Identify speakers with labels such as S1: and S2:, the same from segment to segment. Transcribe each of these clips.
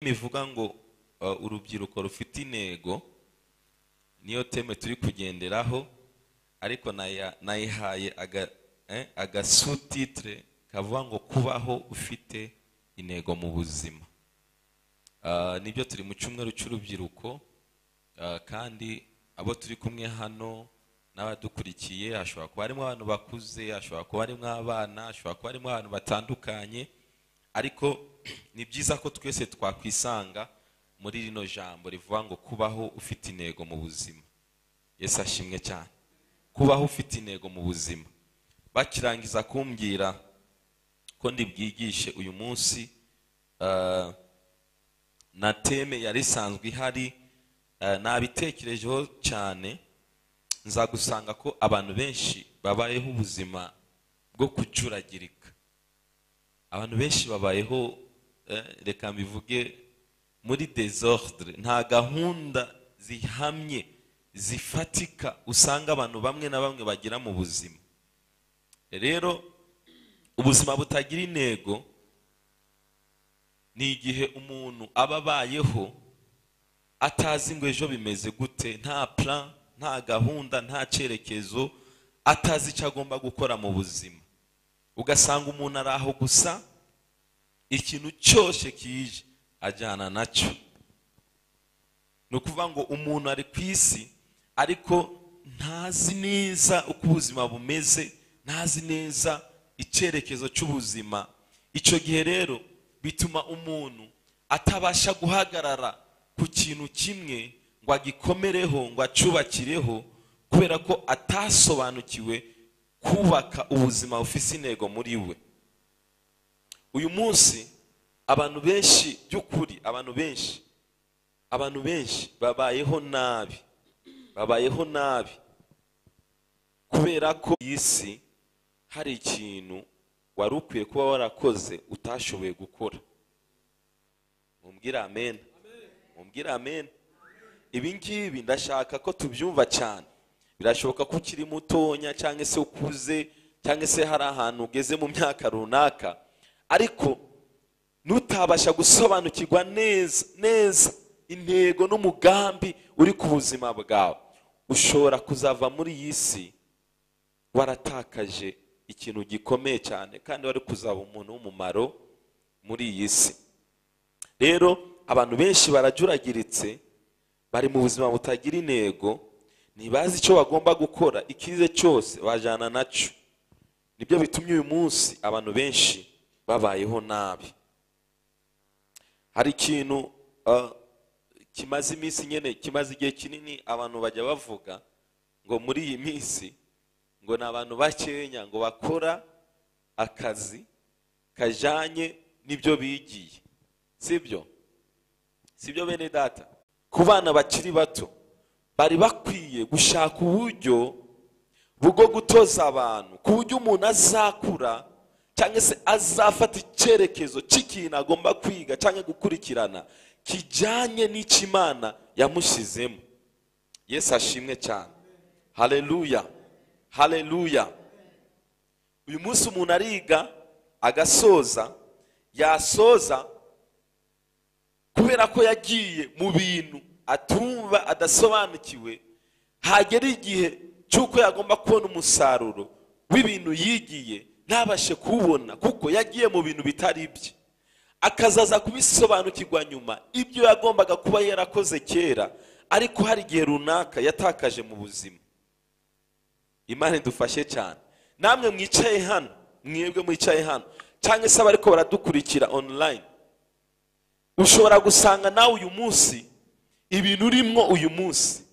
S1: Mivuga ngo urubyiruko rufite intego niyo teme turi kugenderaho, ariko nayihaye aga sous-titre kavuga ngo kubaho ufite intego mu buzima. Nibyo turi mu cyumweru cy'urubyiruko, kandi abo turi kumwe hano n'abadukurikiye ashobora kuba harimo abantu bakuze, ashobora kuba harimo abana, ashobora kuba harimo abantu batandukanye, ariko ni byiza ko twese twakwisanga muri rino jambo rivuga ngo kubaho ufite intego mu buzima. Yesu ashimwe cyane. Kubaho ufite intego mu buzima. Bakirangiza kumbwira ko ndibwigishe uyu munsi, na teme yari isanzwe ihari, nabitekerejeho cyane, nza gusanga ko abantu benshi babayeho ubuzima bwo kucuragirika. Abantu benshi babayeho reka mbivuge muri désordre, nta gahunda zihamye zifatika usanga abantu bamwe na bamwe bagira mu buzima. Rero ubuzima butagira intego ni igihe umuntu aba abayeho atazi ngo ejo bimeze gute, nta plan, nta gahunda, nta cyerekezo, atazi icyo agomba gukora mu buzima. Ugasanga umuntu ari aho gusa, ikintu cyose kije ajyana nacyo. Ni ukuvuga ngo umuntu ari ku isi ariko ntazi neza uko ubuzima bumeze, ntazi neza icyerekezo cy'ubuzima. Icyo gihe rero bituma umuntu atabasha guhagarara ku kintu kimwe ngo agikomereho, ngo acubakireho, kubera ko atasobanukiwe kubaka ubuzima bufite intego muri we. Uyu munsi abantu benshi by'ukuri, abantu benshi babayeho nabi kubera ko isi hari ikintu wari ukwiye kuba warakoze utashoboye gukora. Mumbwire amen. Mumbwire amen. Ibi ngibi ndashaka ko tubyumva cyane. Birashoboka ko ukiri mutonya cyangwa se ukuze, cyangwa se hari ahantu ugeze mu myaka runaka, ariko nutabasha gusobanukirwa neza intego n'umugambi uri ku buzima bwawe, ushobora kuzava muri iyi si waratakaje ikintu gikomeye cyane, kandi wari kuzaba umuntu w'umumaro muri iyi si. Rero abantu benshi barajuragiritse, bari mu buzima butagira intego, ntibazi icyo bagomba gukora, ikize cyose bajyana nacyo. Nibyo bitumye uyu munsi abantu benshi babayeho nabi. Hari ikintu kimaze iminsi nyine, kimaze igihe kinini abantu bajya bavuga ngo muri iyi minsi ngo ni abantu bakenya ngo bakora akazi kajyanye n'ibyo bigiye. Sibyo bene data? Ku bana bakiri bato bari bakwiye gushaka uburyo bwo gutoza abantu, ku buryo umuntu azakura cyangwa se azafata icyerekezo cy'ikintu agomba kwiga cyangwa gukurikirana kijyanye n'icyo Imana yamushyizemo. Yesu ashimwe cyane. Haleluya, haleluya. Uyu munsi umuntu ariga agasoza, yasoza kubera ko yagiye mu bintu atumva, adasobanukiwe, hagera igihe cy'uko yagomba kubona umusaruro w'ibintu yigiye ntabashe kuwubona kuko yagiye mu bintu bitari ibye. Akazaza kubisobanukirwa nyuma ibyo yagombaga kuba yarakoze kera, ariko hari igihe runaka yatakaje mu buzima. Imana idufashe cyane. Namwe mwicaye hano, mwebwe mwicaye hano, cyangwa se abariko baradukurikira online, ushobora gusanga nawe uyu munsi ibintu urimo uyu munsi,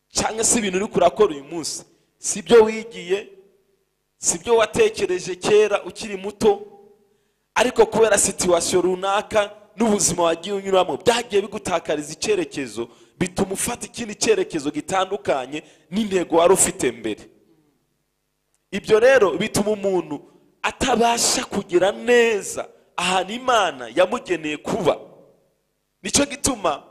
S1: cyangwa se ibintu uri kurakora uyu munsi, sibyo wigiye, sibyo watekereje kera ukiri muto, ariko kubera situation runaka n'ubuzima wagiye unyuramo byagiye bigutakariza icyerekezo, bituma ufata ikindi cyerekezo gitandukanye n'intego wari ufite mbere. Ibyo rero bituma umuntu atabasha kugira neza ahantu Imana yamugeneye kuba. Nicyo gituma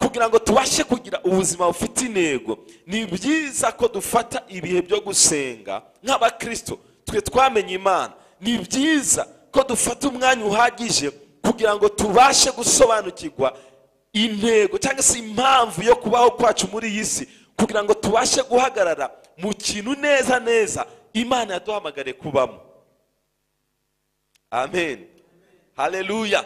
S1: kugira ngo tubashe kugira ubuzima bufite intego, ni byiza ko dufata ibihe byo gusenga nk'abakristo. Twe twamenye Imana, ni byiza ko dufata umwanya uhagije kugira ngo tubashe gusobanukirwa intego cyangwa se impamvu yo kubaho kwacu muri iyi si, kugira ngo tubashe guhagarara mu kintu neza neza Imana yaduhamagare kubamo. Amen. Haleluya.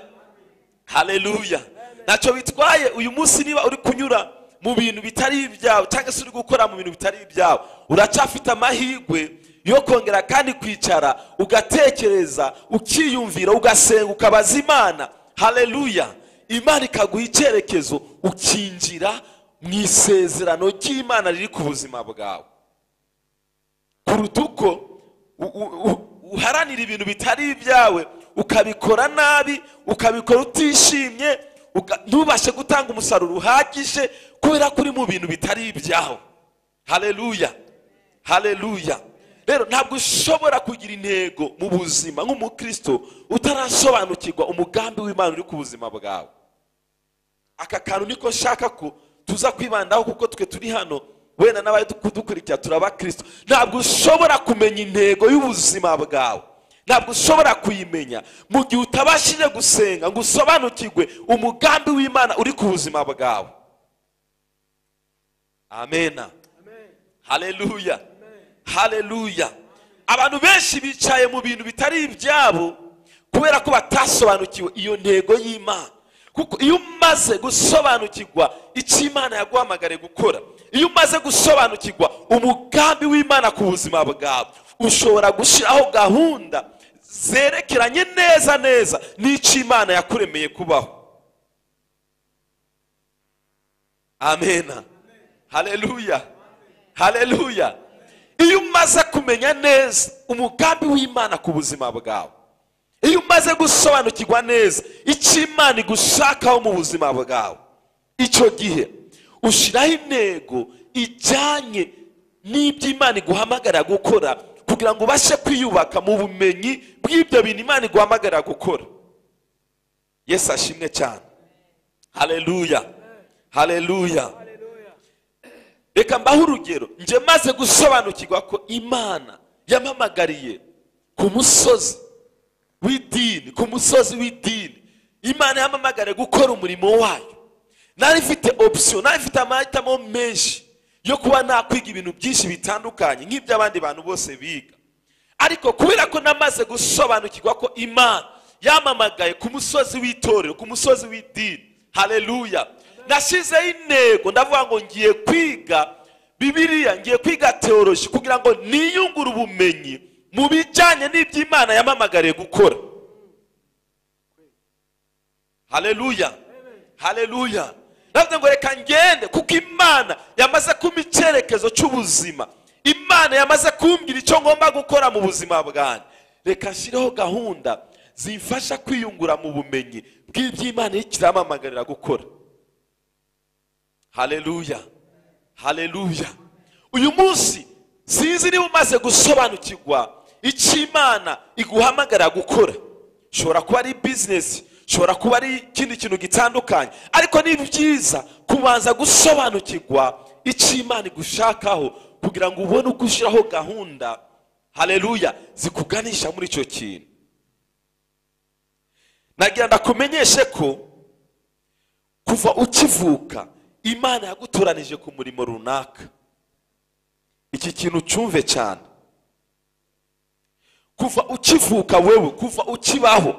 S1: Haleluya. Ntacyo bitwaye uyu munsi niba uri kunyura mu bintu bitari ibyawe cyangwa se uri gukora mu bintu bitari ibyawe, uracyafite amahirwe yo kongera kandi kwicara ugatekereza, ukiyumvira, ugasenga, ukabaza Imana. Haleluya. Imana ikaguha icyerekezo, ukinjira mu isezerano ry'Imana riri ku buzima bwawe, kuruta uko uharanira ibintu bitari ibyawe, ukabikora nabi, ukabikora utishimye, ntubashe gutanga umusaruro uhagije kubera ko uri mu bintu bitari ibyawe. Haleluya. Haleluya. Rero ntabwo ushobora kugira intego mu buzima nk'umukristo utarasobanukirwa umugambi w'Imana uri ku buzima bwawe. Aka kantu niko nshaka ko tuza kwibandaho, kuko twe turi hano wenda n'abari kudukurikira turaba Kristo. Ntabwo ushobora kumenya intego y'ubuzima bwawe, ntabwo ushobora kuyimenya mu gihe utabashije gusenga ngo usobanukirwe umugambi w'Imana uri ku buzima bwawe. Amena. Haleluya. Haleluya. Abantu benshi bicaye mu bintu bitari ibyabo kubera ko batasobanukiwe iyo ntego y'Imana. Kuko iyo umaze gusobanukirwa icyo Imana yaguhamagare gukora, iyo umaze gusobanukirwa umugambi w'Imana ku buzima bwawe, ushobora gushyiraho gahunda zerekeranye neza neza n'icyo Imana yakuremeye kubaho. Amena. Haleluya. Haleluya. Iyo umaze kumenya neza umugambi w'Imana ku buzima bwawe, iyo umaze gusobanukirwa neza icyo Imana igushakaho mu buzima bwawe, icyo gihe ushyiraho intego ijyanye n'ibyo Imana iguhamagarira gukora, kugira ngo ubashe kwiyubaka mu bumenyi bw'ibyo bintu Imana iguhamagarira gukora. Yesu ashimwe cyane. Haleluya. Haleluya. Reka mbaho urugero. Nje maze gusobanukirwa ko Imana yampamagariye ku musozi w'idini, ku musozi w'idini Imana yampamagariye gukora umurimo wayo. Nari mfite option, nari mfite amahitamo menshi yo kuba nakwiga ibintu byinshi bitandukanye nk'ibyo abandi bantu bose biga. Ariko kubera ko namaze gusobanukirwa ko Imana yampamagaye ku musozi w'itorero, ku musozi w'idini, haleluya, nashizeho intego, ndavuga ngo ngiye kwiga Bibiliya, ngiye kwiga theology kugira ngo niyungure ubumenyi mu bijyanye n'ibyo Imana yampamagariye gukora. Haleluya. Haleluya. Ndavuga ngo reka ngende kuko Imana yamaze kumpa icyerekezo cy'ubuzima, Imana yamaze kumbwira icyo ngomba gukora mu buzima bwanjye. Reka nshyireho gahunda zimfasha kwiyungura mu bumenyi bw'ibyo Imana ikirampamagarira gukora. Haleluya. Haleluya. Uyu munsi sinzi niba umaze gusobanukirwa icyo Imana iguhamagarira gukora. Shobora kuba ari business, shobora kuba ari ikindi kintu gitandukanye, ariko ni byiza kubanza gusobanukirwa icyo Imana igushakaho kugira ngo ubone uko ushyiraho gahunda, haleluya, zikuganisha muri icyo kintu. Nagira ndakumenyeshe ko kuva ukivuka Imana yagutoranije ku murimo runaka. Iki kintu cyumve cyane. Kuva ukivuka wewe, kuva ukibaho,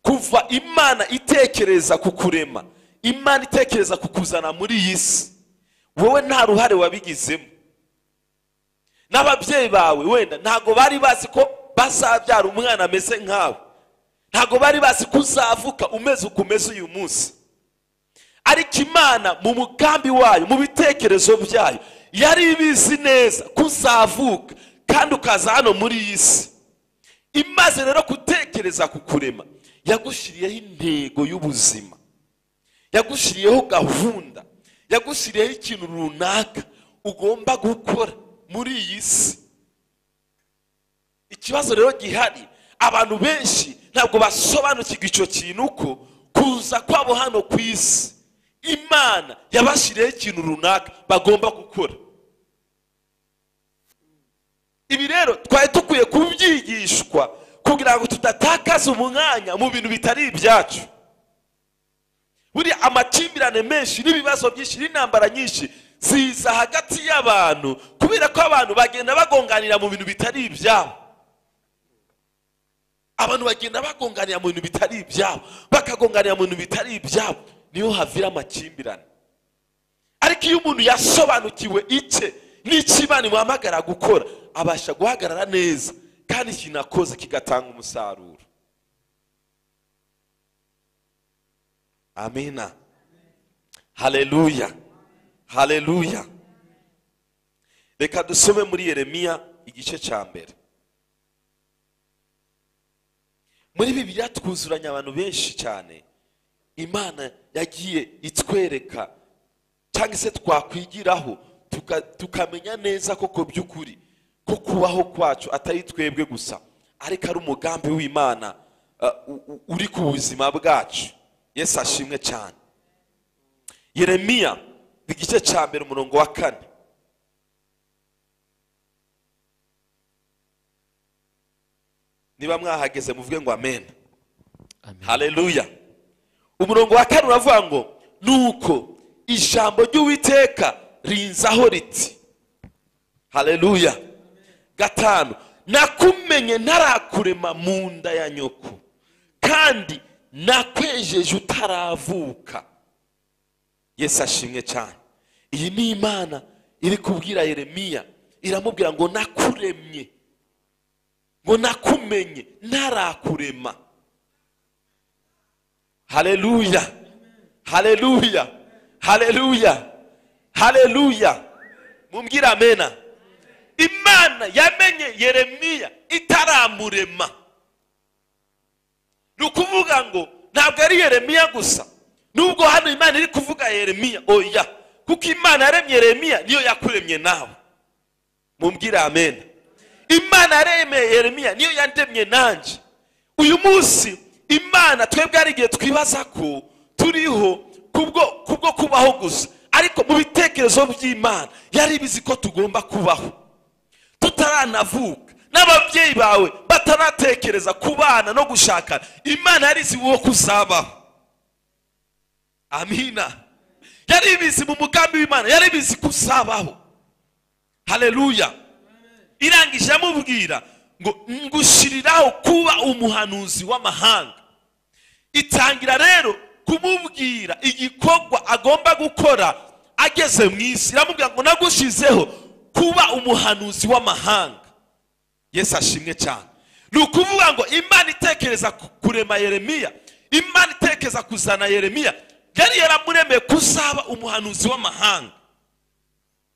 S1: kuva Imana itekereza kukurema, Imana itekereza kukuzana muri iyi si, wowe nta ruhare wabigizemo. N'ababyeyi bawe wenda ntago bari bazi ko bazabyara umwana ameze nkawe, ntago bari bazi ko uzavuka umeze uko umeze uyu munsi. Ariko Imana mu mugambi wayo, mu bitekerezo byayo, yari ibizi neza ko uzavuka kandi ukaza hano muri iyi si. Imaze rero gutekereza kukurema, yagushyiriyeho intego y'ubuzima, yagushyiriyeho gahunda, yagushyiriyeho ikintu runaka ugomba gukora muri iyi si. Ikibazo rero gihari, abantu benshi ntabwo basobanukirwa icyo kintu, uko kuza kwabo hano ku isi Imana yabashyiriyeho ikintu runaka bagomba gukora. Ibi rero twari dukwiye kubyigishwa kugira ngo tudatakaza umwanya mu bintu bitari ibyacu. Buri amakimbirane menshi n'ibibazo byinshi n'intambara nyinshi ziza hagati y'abantu kubera ko abantu bagenda bagonganira mu bintu bitari ibyabo. Abantu bagenda bagonganira mu bintu bitari ibyabo, bakagonganira mu bintu bitari ibyabo, niyo havira amakimbirane. Ariko iyo umuntu yasobanukiwe icye n'ikibani muhamagara gukora, abasha guhagarara neza kandi ikintu akoze kigatanga umusaruro. Amina. Haleluya. Haleluya. Reka dusome muri Yeremiya igice cya mbere. Muri Bibiliya twuzuranya abantu benshi cyane Imana yagiye itwereka cyangwa se twakwigiraho tukamenya neza koko by'ukuri ko kubaho kwacu atari twebwe gusa, ariko ari umugambi w'Imana uri ku buzima bwacu. Yesu ashimwe cyane. Yeremiya igice cya mbere umurongo wa 4. Niba mwahageze muvuge ngo amen. Haleluya. Umurongo wa 4 uravuga ngo nuko ijambo ry'Uwiteka rinzaho riti. Haleluya. 5. Nakumenye ntarakurema mu nda ya nyoko, kandi nakwejeje utaravuka. Yesu ashimwe cyane. Iyi ni Imana iri kubwira Yeremiya, iramubwira ngo nakuremye, ngo nakumenye ntarakurema. Haleluya. Haleluya. Haleluya. Haleluya. Mumbwira amena. Imana yamenye Yeremiya itaramurema. Nukuvuga ngo ntabwo ari Yeremiya gusa, nubwo hano Imana iri kuvuga Yeremiya, oya, kuko Imana yaremye Yeremiya niyo yakuremye nawe. Mumbwira amen. Imana yaremye Yeremiya niyo yandemye nanje. Uyu munsi Imana twebwe ari igihe twibaza ko turiho kubwo kubaho gusa, ariko mu bitekerezo by'Imana yari bizi ko tugomba kubaho tutaranavuka, n'ababyeyi bawe bataratekereza kubana no gushakana. Imana yari izi wo kuzabaho. Amina. Yari bizi mu mugambi w'Imana, yari bizi kuzabaho. Haleluya. Irangije amubwira ngo ngushiriraho kuba umuhanuzi w'amahanga. Itangira rero kumubwira igikorwa agomba gukora ageze mu isi. Iramubwira ngo nagushizeho kuba umuhanuzi w'amahanga. Yesu ashimwe cyane. Nukuvuga ngo Imana itekereza kurema Yeremiya, Imana itekereza kuzana Yeremiya, yari yaramuremeye kuzaba umuhanuzi w'amahanga.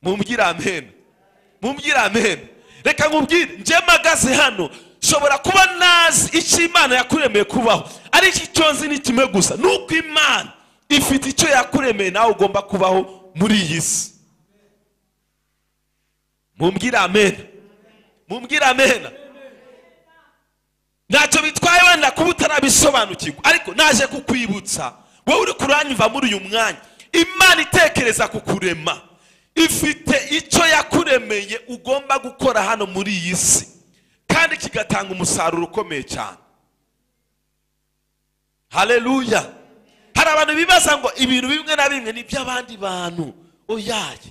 S1: Mumbwira amen. Mumbwira amen. Reka nkubwire, nje magaze hano shobora kuba nazi icyo Imana yakuremeye kubaho, ariko icyo nzi ni kimwe gusa, nuko Imana ifite icyo yakuremeye nawe ugomba kubaho muri iyi si. Mumbwira amen. Mumbwira amen. Ntacyo bitwaye wenda kuba utarabisobanukirwa, ariko naje kukwibutsa wowe uri kuranyumva muri uyu mwanya, Imana itekereza kukurema, ifite icyo yakuremeye ugomba gukora hano muri iyi si, kandi kigatanga umusaruro ukomeye cyane. Haleluya. Hari abantu bibaza ngo ibintu bimwe na bimwe ni by'abandi bantu. Oyaye.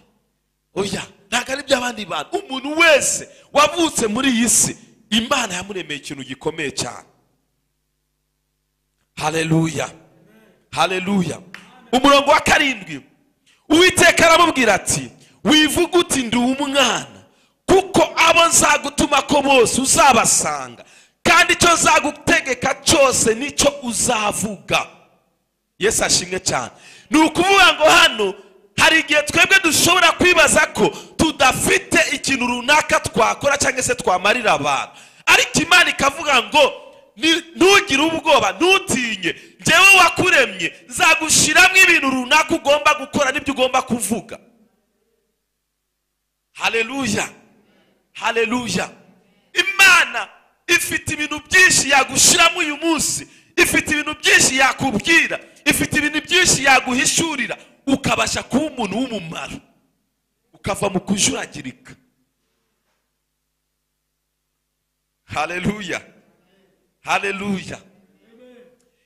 S1: Oya, ntabwo ari by'abandi bantu. Umuntu wese wavutse muri iyi si, Imana yamuremeye ikintu gikomeye cyane. Haleluya. Haleluya. Umurongo wa 7, Uwiteka aramubwira ati wivuga uti ndi umwana, kuko abo nzagutuma ko bose uzabasanga, kandi icyo nzagutegeka cyose nicyo uzavuga. Yesu ashimwe cyane. Nukuvuga ngo hano hari igihe twebwe dushobora kwibaza ko tudafite ikintu runaka twakora cyangwa se twamarira abantu, ariko Imana ikavuga ngo ntugire ubwoba, ntutinye, njyewe wakuremye nzagushiramo ibintu runaka ugomba gukora n'ibyo ugomba kuvuga. Haleluya. Haleluya. Imana ifite ibintu byinshi yagushiramo uyu munsi, ifite ibintu byinshi yakubwira, ifite ibintu byinshi yaguhishurira, ukabasha kuba umuntu w'umumaro, ukava mu kujuragirika. Haleluya. haleluya.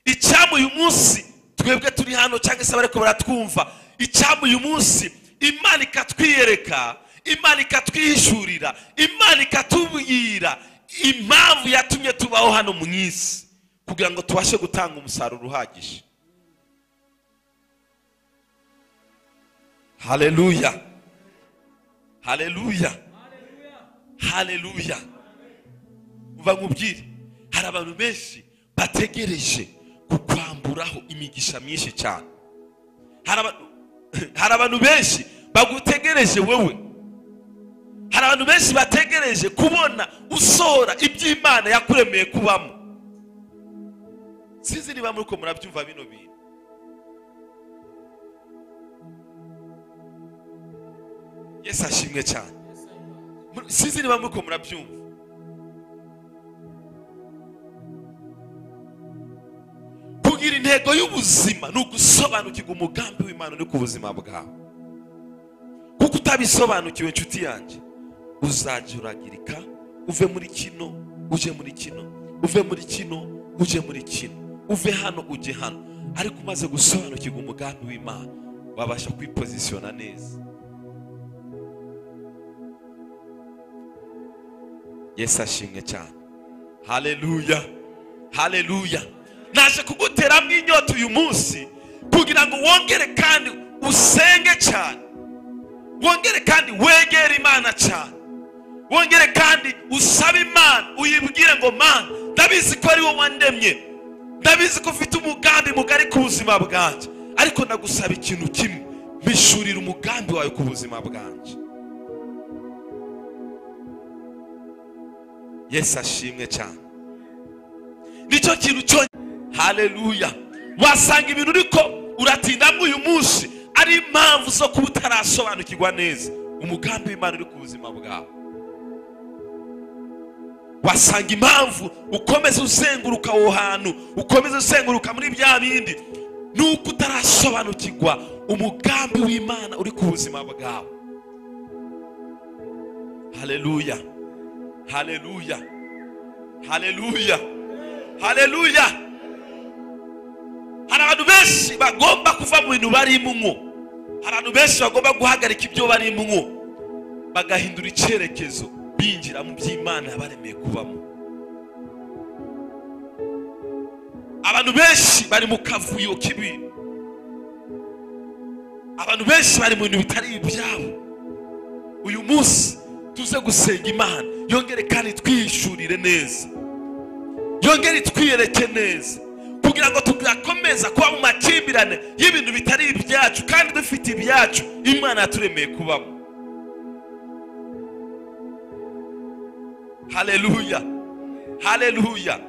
S1: Icyampa uyu munsi twebwe turi hano cyangwa se bariko baratwumva, icyampa uyu munsi Imana ikatwiyereka, Imana ikatwihishurira, Imana ikatubwira impamvu yatumye tubaho hano mu isi kugira ngo tubashe gutanga umusaruro uhagije. Haleluya, haleluya, haleluya. Uva nkubwire, hari abantu benshi bategereje kukwamburaho imigisha myinshi cyane. Hari abantu benshi bagutegereje wewe. Hari abantu benshi bategereje kubona usohora iby'Imana yakuremeye kubamo. Sinzi niba muri ko murabyumva bino bintu. Yesu ashimwe cyane. Sinzi niba muri ko murabyumva. Kugira intego y'ubuzima ni ugusobanukirwa umugambi w'Imana uri ku buzima bwawe. Kuko utabisobanukiwe inshuti yanjye, uzajya uragirika, uve muri kino uje muri kino, uve muri kino uje muri kino, uve hano uje hano. Ariko umaze gusobanukirwa umugambi w'Imana, wabasha kwipozisiyona neza. Yesu ashimwe cyane. Haleluya, haleluya. Naje kuguteramo inyota uyu munsi kugira ngo wongere kandi usenge cyane, wongere kandi wegere Imana cyane, wongere kandi usabe Imana, uyibwire ngo Mana, ndabizi ko ari wowe wandemye, ndabizi ko ufite umugambi mugari ku buzima bwanjye, ariko ndagusaba ikintu kimwe, mpishurira umugambi wawe ku buzima bwanjye. Yesu ashimwe cyane. Nicyo kintu cyo. Haleluya. Wasanga ibintu uriko uratindamo uyu munsi ari impamvu zo kuba utarasobanukirwa neza umugambi w'Imana uri ku buzima bwawe. Wasanga impamvu ukomeza uzenguruka aho hantu, ukomeza uzenguruka muri bya bindi, nuko utarasobanukirwa umugambi w'Imana uri ku buzima bwawe. Haleluya, haleluya, haleluya, haleluya. Hari abantu benshi bagomba kuva mu bintu barimo, hari abantu benshi bagomba guhagarika ibyo barimo, bagahindura icyerekezo, binjira mu by'Imana yabaremeye kubamo. Abantu benshi bari mu kavuyo k'ibintu, abantu benshi bari mu bintu bitari ibyabo. Uyu munsi tuze gusenga Imana yongere kandi twihishurire neza, yongere twiyereke neza, kugira ngo tugakomeza kuba mu makimbirane y'ibintu bitari ibyacu kandi dufite ibyacu Imana yaturemeye kubamo. Haleluya, haleluya.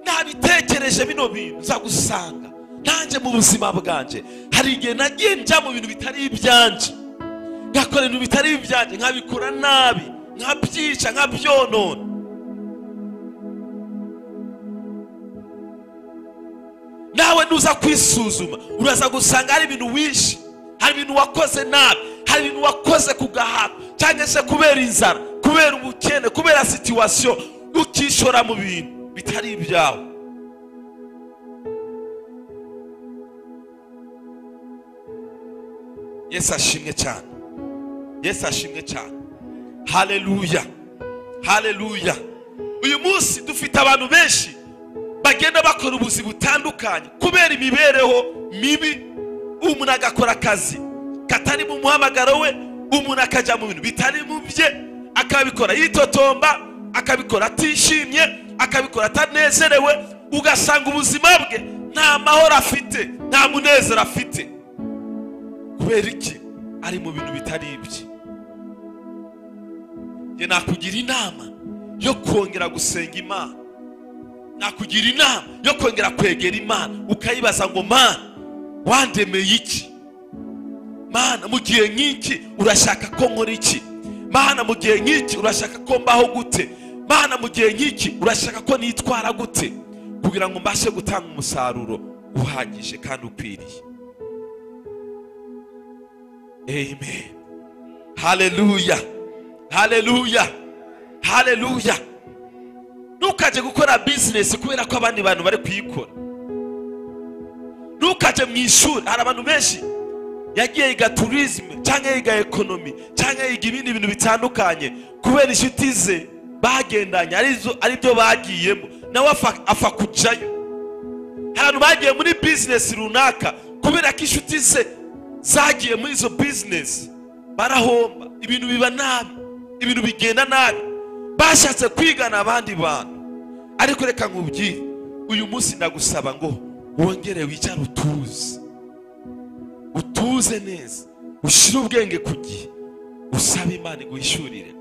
S1: Nabitekereje bino bintu nzagusanga nanjye mu buzima bwanjye hari igihe nagiye njya mu bintu bitari ibyanjye, ngakora ibintu bitari ibyanjye, nkabikora nabi, nkabyica, nkabyonona. Nawe nuza kwisuzuma uraza gusanga hari ibintu wishe, hari ibintu wakoze nabi, hari ibintu wakoze ku gahato, cyangwa se kubera inzara, kubera ubukene, kubera situation, ukishora mu bintu bitari ibyawe. Yesu ashimwe cyane, Yesu ashimwe cyane. Haleluya, haleluya. Uyu munsi dufite abantu benshi bagenda bakora ubuzi butandukanye kubera imibereho mibi. Umuntu agakora akazi katari mu muhamagaro we, umuntu akajya mu bintu bitari mu bye, akabikora yitotomba, akabikora atishimye, akabikora atanezerewe, ugasanga ubuzima bwe nta mahoro afite, nta munezero afite. Kubera iki? Ari mu bintu bitari ibye. Njye nakugira inama yo kongera gusenga Imana, nakugira inama yo kongera kwegera Imana, ukayibaza ngo Mana, wandemeye iki? Mana, mu gihe nk'iki urashaka ko nkora iki? Mana, mu gihe nk'iki urashaka ko mbaho gute? Mana, mu gihe nk'iki urashaka ko nitwara gute kugira ngo mbashe gutanga umusaruro uhagije kandi ukwiriye. Amen. Haleluya, haleluya, haleluya. ntukaje gukora business kubera ko abandi bantu bari kuyikora. Ntukaje mu ishuri, hari abantu benshi yagiye yiga tourism cyangwa yiga economy cyangwa yiga ibindi bintu bitandukanye kubera inshuti ze bagendanye ari byo bagiyemo, nawe afa kujayo. Hari abantu bagiye muri business runaka kubera ko inshuti ze zagiye muri izo business, barahomba, ibintu biba nabi, ibintu bigenda nabi, bashatse kwigana abandi bantu. Ariko reka nkubwire, uyu munsi ndagusaba ngo wongere wicare utuze neza, ushire ubwenge ku gihe, usabe Imana iguhishurire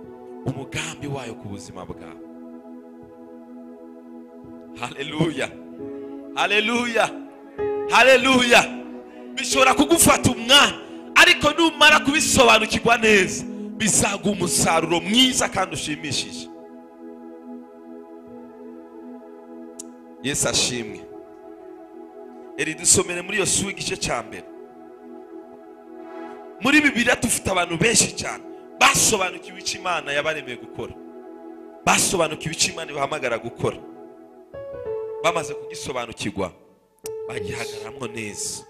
S1: umugambi wayo ku buzima bwawe. Haleluya, haleluya, haleluya. Bishobora kugufata umwanya, ariko numara kubisobanukirwa neza bizaguha umusaruro mwiza kandi ushimishije. Yesu ashimwe. Eri dusomere muri Yosuwa igice cya mbere. Muri Bibiliya dufite abantu benshi cyane basobanukiwe icyo Imana yabaremeye gukora, basobanukiwe icyo Imana ibahamagara gukora. Bamaze kugisobanukirwa bagihagaramo neza.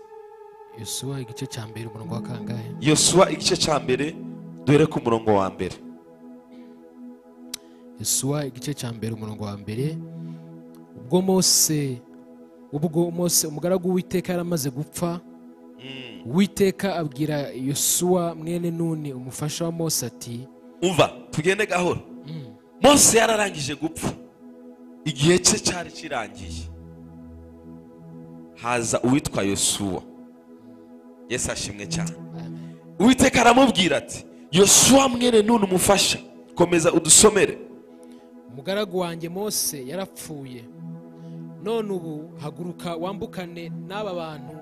S2: Yosuwa igice cya mbere umurongo wa kangahe?
S1: Yosuwa igice cya mbere duhere ku murongo wa mbere.
S2: Yosuwa igice cya mbere umurongo wa mbere. Ubwo Mose umugaragu w'Uwiteka yaramaze gupfa, Uwiteka abwira Yosuwa mwene Nuni umufasha wa Mose ati,
S1: umva tugende gahoro. Mose yararangije gupfa, igihe cye cyari kirangiye, haza uwitwa Yosuwa. Yesu ashimwe cyane. Uwiteka aramubwira ati, Yosuwa mwene Nuni umufasha, komeza udusomere.
S2: Umugaragu wanjye Mose yarapfuye, none ubu haguruka wambukane n'aba bantu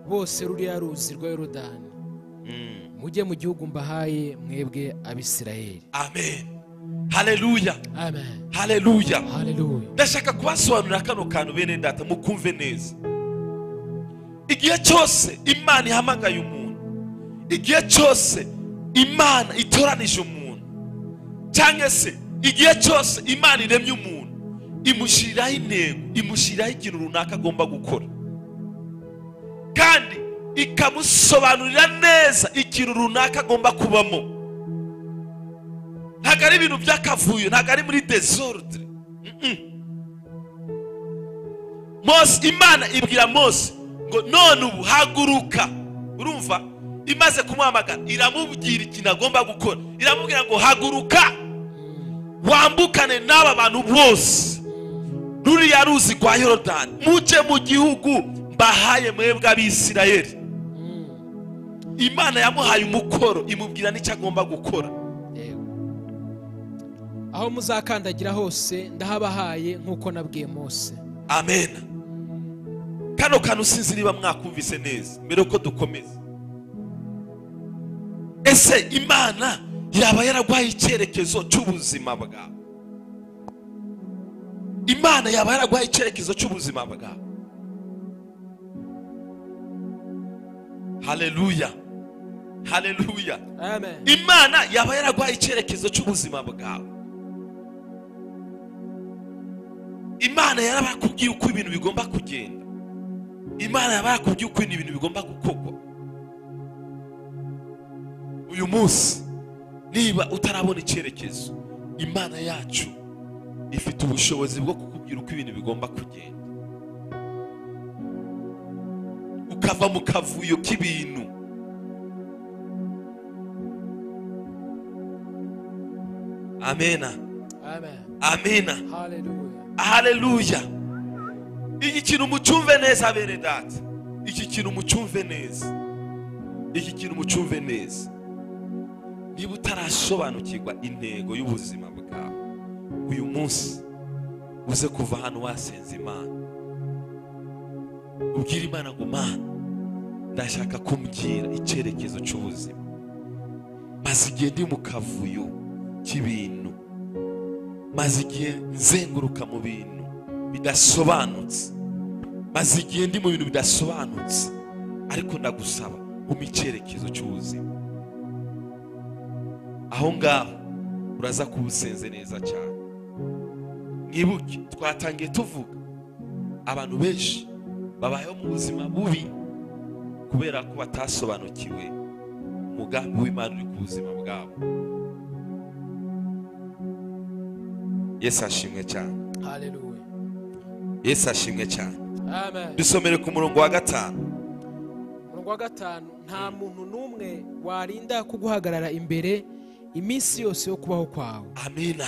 S2: bose ruriya ruzi rwa Yorodani, mujye mu gihugu mbahaye mwebwe Abisirayeli.
S1: Amen, haleluya,
S2: amen,
S1: haleluya,
S2: haleluya.
S1: Ndashaka kubasobanurira kano kantu bene data mukumve neza. Igihe cyose Imana ihamagaye umuntu, igihe cyose Imana itoranije umuntu, cyangwa se igihe cyose Imana iremye umuntu, imushyiriraho intego, imushyiriraho ikintu runaka agomba gukora, kandi ikamusobanurira neza ikintu runaka agomba kubamo. Ntabwo ari ibintu by'akavuyo, ntabwo ari muri desordre. Mose, Imana ibwira Mose ngo none ubu haguruka. Urumva, imaze kumuhamagara iramubwira ikintu agomba gukora, iramubwira ngo haguruka wambukane n'aba bantu bose ruriya ruzi rwa Yorodani, mujye mu gihugu mbahaye mwebwe Abisirayeli. Imana yamuhaye umukoro, imubwira n'icyo agomba gukora.
S2: Aho muzakandagira hose ndahabahaye nk'uko nabwiye Mose.
S1: Amen. Kano kantu sinzi niba mwakumvise neza mbere uko dukomeza. Ese Imana yaba yaragwaye icyerekezo cy'ubuzima bwawe? Imana yaba yaragwaye icyerekezo cy'ubuzima bwawe? Haleluya, haleluya,
S2: amen.
S1: Imana yaba yaragwaye icyerekezo cy'ubuzima bwawe? Imana yarabakubwiye uko ibintu bigomba kugenda, Imana yabarakubwiye uko ibintu bigomba gukorwa. Uyu munsi niba utarabona icyerekezo, Imana yacu ifite ubushobozi bwo kukubwira uko ibintu bigomba kugenda, ukava mu kavuyo k'ibintu. Amena,
S2: Amen,
S1: amena,
S2: haleluya,
S1: haleluya. Iki kintu mucyumve neza bene data, iki kintu mucyumve neza, iki kintu mucyumve neza. Niba utarasobanukirwa intego y'ubuzima bwawe, uyu munsi uze kuva hano wasenze Imana, ubwira Imana ngo Mana, ndashaka kumbwira icyerekezo cy'ubuzima. Maze igihe ndi mu kavuyo k'ibintu, maze igihe nzenguruka mu bintu bidasobanutse, maze igihe ndi mu bintu bidasobanutse, ariko ndagusaba umpe icyerekezo cy'ubuzima. Aho ngaho uraza kubusenze neza cyane. mwibuke twatangiye tuvuga abantu benshi babayeho mu buzima bubi kubera ko batasobanukiwe umugambi w'Imana uri ku buzima bwabo. Yesu ashimwe cyane.
S2: Haleluya.
S1: Yesu ashimwe cyane.
S2: Amen.
S1: Dusomere ku murongo wa 5.
S2: Umurongo wa 5, nta muntu n'umwe warinda kuguhagarara imbere iminsi yose yo kubaho kwawe.
S1: Amina.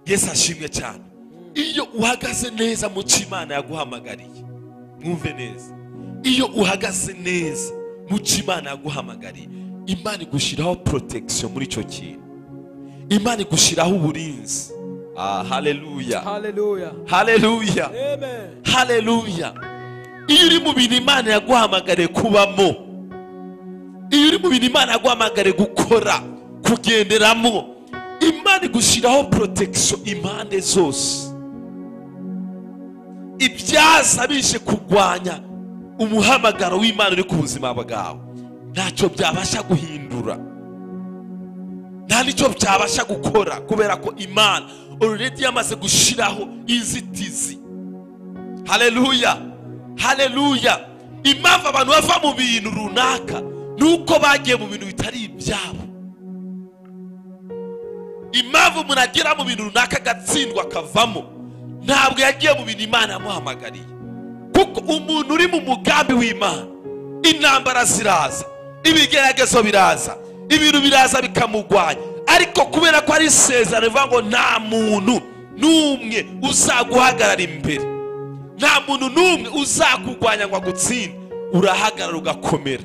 S1: Yesu ashimwe cyane. Iyo uhagaze neza mu cy'Imana yaguhamagariye, mwumve neza, iyo uhagaze neza mu cy'Imana yaguhamagariye, Imana igushiraho protection muri cyo kintu, Imana igushiraho uburinzi. Haleluya.
S2: Haleluya.
S1: Haleluya.
S2: Amen.
S1: Haleluya. Iyo uri mu bintu Imana yaguhamagariye kubamo, iyo uri mu bintu Imana yaguhamagariye gukora, kugenderamo, Imana igushiraho protection impande zose. Ibyaza bishe kugwanya umuhamagaro w'Imana uri ku buzima bwawe, ntacyo byabasha guhindura, nta nicyo byabasha gukora, kubera ko Imana already yamaze gushiraho inzitizi. Haleluya. Haleluya. Impamvu abantu bava mu bintu runaka nuko bagiye mu bintu bitari ibyabo. Impamvu umuntu agera mu bintu runaka agatsindwa akavamo, ntabwo yagiye mu bintu Imana yamuhamagariye. Kuko umuntu uri mu mugambi w'Imana, intambara ziraza, ibigeragezo biraza, ibintu biraza bikamugwanya, ariko kubera ko ari isezerano rivuga ngo nta muntu n'umwe uzaguhagarara imbere, nta muntu n'umwe uzakugwanya ngo agutsinde, urahagarara ugakomera.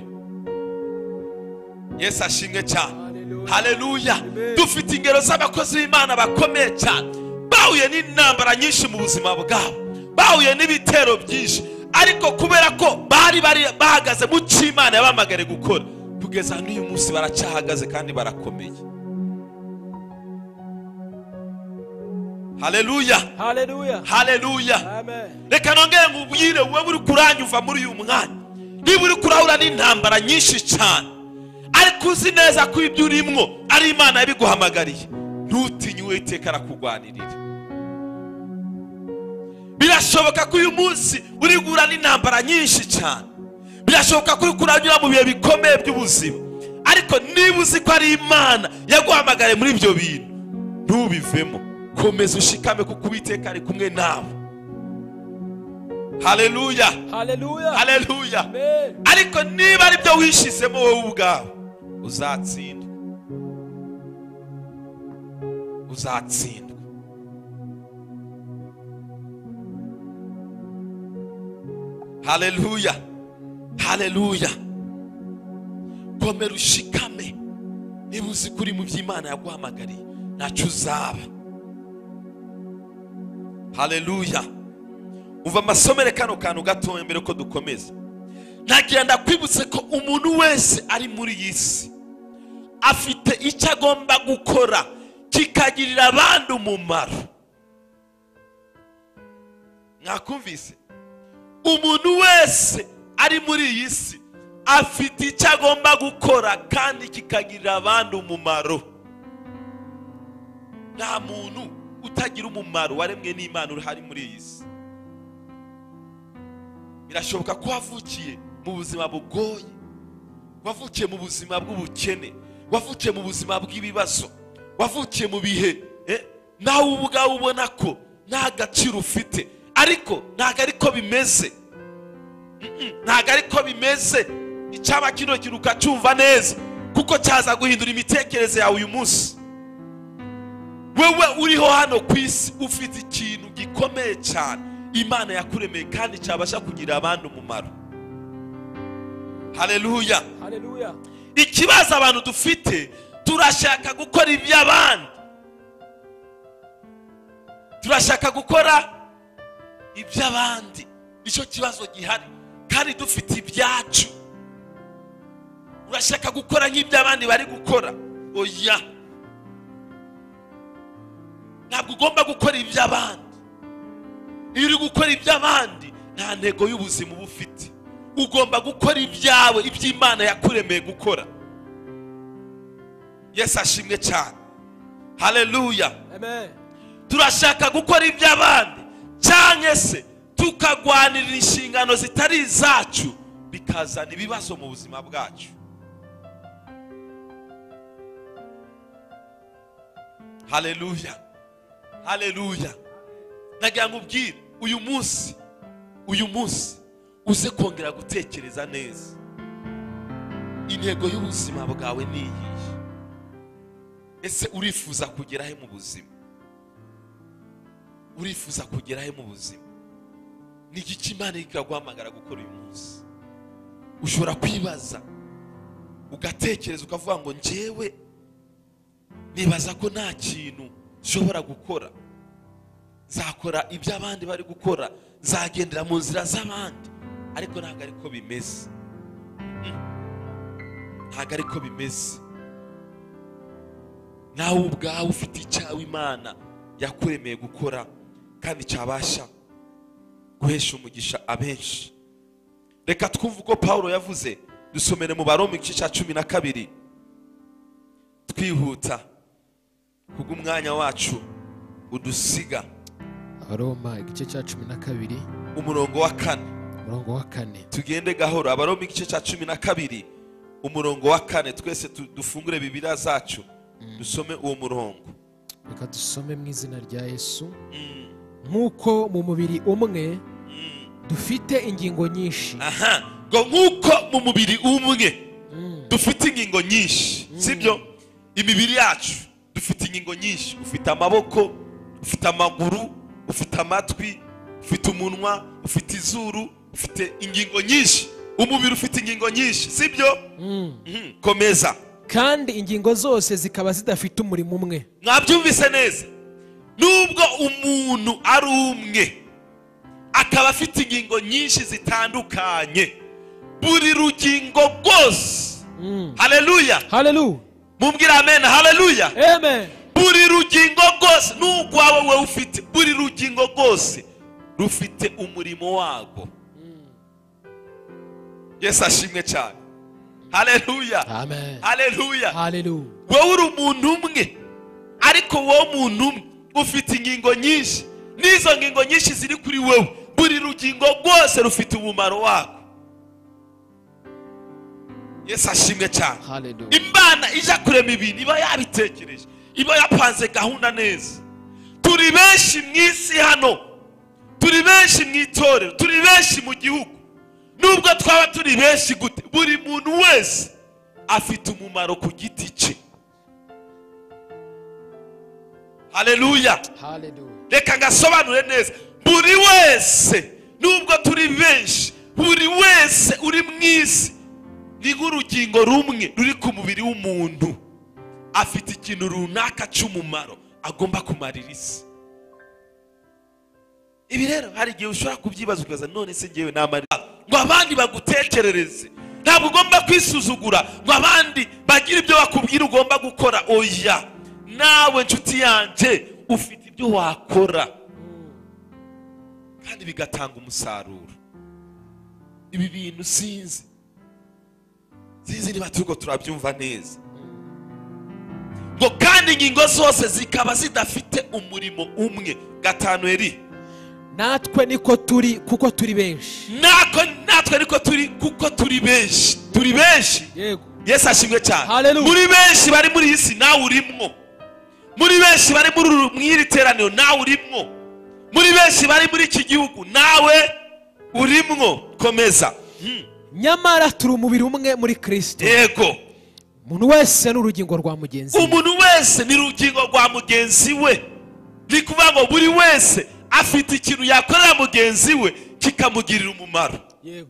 S1: Yesu ashimwe cyane. Haleluya. Dufite ingero z'abakozi b'Imana bakomeye cyane, bahuye n'intambara nyinshi mu buzima bwabo, bahuye n'ibitero byinshi, ariko kubera ko bari bahagaze mu cy'Imana yabamagare gukora, kugeza n'uyu munsi baracyahagaze kandi barakomeye. Haleluya.
S2: Haleluya.
S1: Haleluya.
S2: Amen.
S1: Reka nongere ngubwire wowe uri kuranyuva muri uyu mwanya, niba uri kurahura n'intambara nyinshi cyane, ariko uzi neza ko ibyo urimwo ari Imana yabiguhamagariye, ntutinye Uwiteka arakugwanirira. Birashoboka ko uyu munsi uri guhura n'intambara nyinshi cyane, birashoboka ko uri kuranyura mu bihe bikomeye by'ubuzima, ariko niba uzi ko ari Imana yaguhamagariye muri ibyo bintu, ntubivemo, komeza ushikame kuko Uwiteka ari kumwe nawe. Haleluya.
S2: Haleluya.
S1: Haleluya.
S2: Amen.
S1: Ariko niba ari byo wishizemo wowe ubwawe, uzatsindwa. Uzatsindwa. Haleluya. Haleluya. Komera ushikame, niba uzi kuri mu by'Imana yaguhamagariye, ntacyo uzaba. Haleluya. Uva amasomere kano kantu gatoya mbere ko dukomeza. Nagira ndakwibutse ko umuntu wese ari muri iyi si afite icyo agomba gukora kikagirira abandi umumaro. Mwakumvise? Umuntu wese ari muri iyi si afite icyo agomba gukora kandi kikagirira abandi umumaro. Nta muntu utagira umumaro waremwe n'Imana uri muri iyi si. Birashoboka ko wavukiye mu buzima bugoye, wavukiye mu buzima bw'ubukene, wavukiye mu buzima bw'ibibazo, wavukiye mu bihe nawe ubwawe ubona ko nta gaciro ufite, ariko ntago ariko bimeze. Ntago ariko bimeze. Icyaba kino kintu ukacyumva neza, kuko cyaza guhindura imitekerereze yawe uyu munsi. Wewe uriho hano ku isi ufite ikintu gikomeye cyane Imana yakuremeye kandi cyabasha kugira abandi umumaro. Haleluya.
S2: Haleluya.
S1: Ikibazo abantu dufite, turashaka gukora iby'abandi, turashaka gukora iby'abandi, nicyo kibazo gihari, kandi dufite ibyacu. Urashaka gukora nk'iby'abandi bari gukora? Oya, ntabwo ugomba gukora iby'abandi. Iyo uri gukora iby'abandi, nta ntego y'ubuzima uba ufite. Ugomba gukora ibyawe, iby'Imana yakuremeye gukora. Yesu ashimwe cyane. Haleluya.
S2: Amen.
S1: turashaka gukora iby'abandi, cyangwa se tukagwanirira inshingano zitari izacu, bikazana ibibazo mu buzima bwacu. Haleluya, haleluya. Nagira ngo ubwire uyu munsi uze kongera gutekereza neza, intego y'ubuzima bwawe ni iyihe? Ese urifuza kugera he mu buzima? Urifuza kugera he mu buzima? Ni iki Imana ikaguhamagara gukora uyu munsi? Ushobora kwibaza ugatekereza ukavuga ngo njyewe nibaza ko nta kintu nshobora gukora, zakora ibyo abandi bari gukora, zagendera mu nzira z'abandi. Ariko ntabwo ariko bimeze, ntabwo ariko bimeze. Nawe ubwawe ufite icyawe Imana yakuremeye gukora, kandi cyabasha guhesha umugisha abenshi. Reka twumve uko Pawulo yavuze, dusomere mu Baroma igice cya 12 twihuta kuko umwanya wacu udusiga.
S2: Abaroma igice cya 12
S1: umurongo wa 4. Tugende gahoro. Abaroma igice cya 12 umurongo wa 4. Twese dufungure Bibiliya zacu dusome uwo murongo.
S2: Reka dusome mu izina rya Yesu. Nk'uko mu mubiri umwe dufite ingingo nyinshi.
S1: Ngo nk'uko mu mubiri umwe dufite ingingo nyinshi, sibyo? Imibiri yacu dufite ingingo nyinshi. Ufite amaboko, ufite amaguru, ufite amatwi, ufite umunwa, ufite izuru, ufite ingingo nyinshi. Umubiri ufite ingingo nyinshi, sibyo? Komeza.
S2: Kandi ingingo zose zikaba zidafite umurimo umwe.
S1: Mwabyumvise neza? Nubwo umuntu ari umwe, akaba afite ingingo nyinshi zitandukanye, buri rugingo rwose. Haleluya,
S2: haleluya.
S1: Mumbwira amen. Haleluya,
S2: amen.
S1: Buri rugingo rwose nubwo wowe ufite, buri rugingo rwose rufite umurimo wago. Yesu ashimwe cyane. Haleluya,
S2: amen.
S1: Haleluya,
S2: haleluya.
S1: Wowe uri umuntu umwe, ariko wowe umuntu umwe ufite ingingo nyinshi. N'izo ngingo nyinshi ziri kuri wowe, buri rugingo rwose rufite umumaro wako. Yesu ashimwe cyane.
S2: Haleluya.
S1: Imana ija kurema ibintu iba yabitekereje, iba yapanze gahunda neza. Turi benshi mu isi hano, turi benshi mu itorero, turi benshi mu gihugu. Nubwo twaba turi benshi gute, buri muntu wese afite umumaro ku giti cye. Haleluya,
S2: haleluya.
S1: Reka ngasobanure neza. Buri wese, nubwo turi benshi, buri wese uri mu isi ni nk'urugingo rumwe ruri ku mubiri w'umuntu, afite ikintu runaka cy'umumaro agomba kumarira isi. Ibi rero hari igihe ushobora kubyibaza ukaza, none se ngewe namarira ngo abandi bagutekerereze. Ntabwo ugomba kwisuzugura ngo abandi bagira ibyo bakubwira ugomba gukora. Oya, nawe nshuti yanjye ufite ibyo wakora kandi bigatanga umusaruro. Ibi bintu sinzi niba turiko turabyumva neza. Ngo kandi ingingo zose zikaba zidafite umurimo umwe. 5 eri.
S2: Natwe niko turi kuko turi benshi.
S1: Natwe niko turi kuko turi benshi. Turi benshi.
S2: Yego.
S1: Yesu ashimwe cyane.
S2: Haleluya.
S1: Muri benshi bari muri isi nawe urimwo. Muri benshi bari muri iri teraniro nawe urimwo. Muri benshi bari muri iki gihugu nawe urimwo. Komeza.
S2: Nyamara turi umubiri umwe muri Kristo.
S1: Yego.
S2: Umuntu wese ni urugingo rwa mugenzi we.
S1: Umuntu wese ni urugingo rwa mugenzi we. Ni kuvuga ngo buri wese afite ikintu yakorera mugenzi we kikamugirira umumaro.
S2: Yego.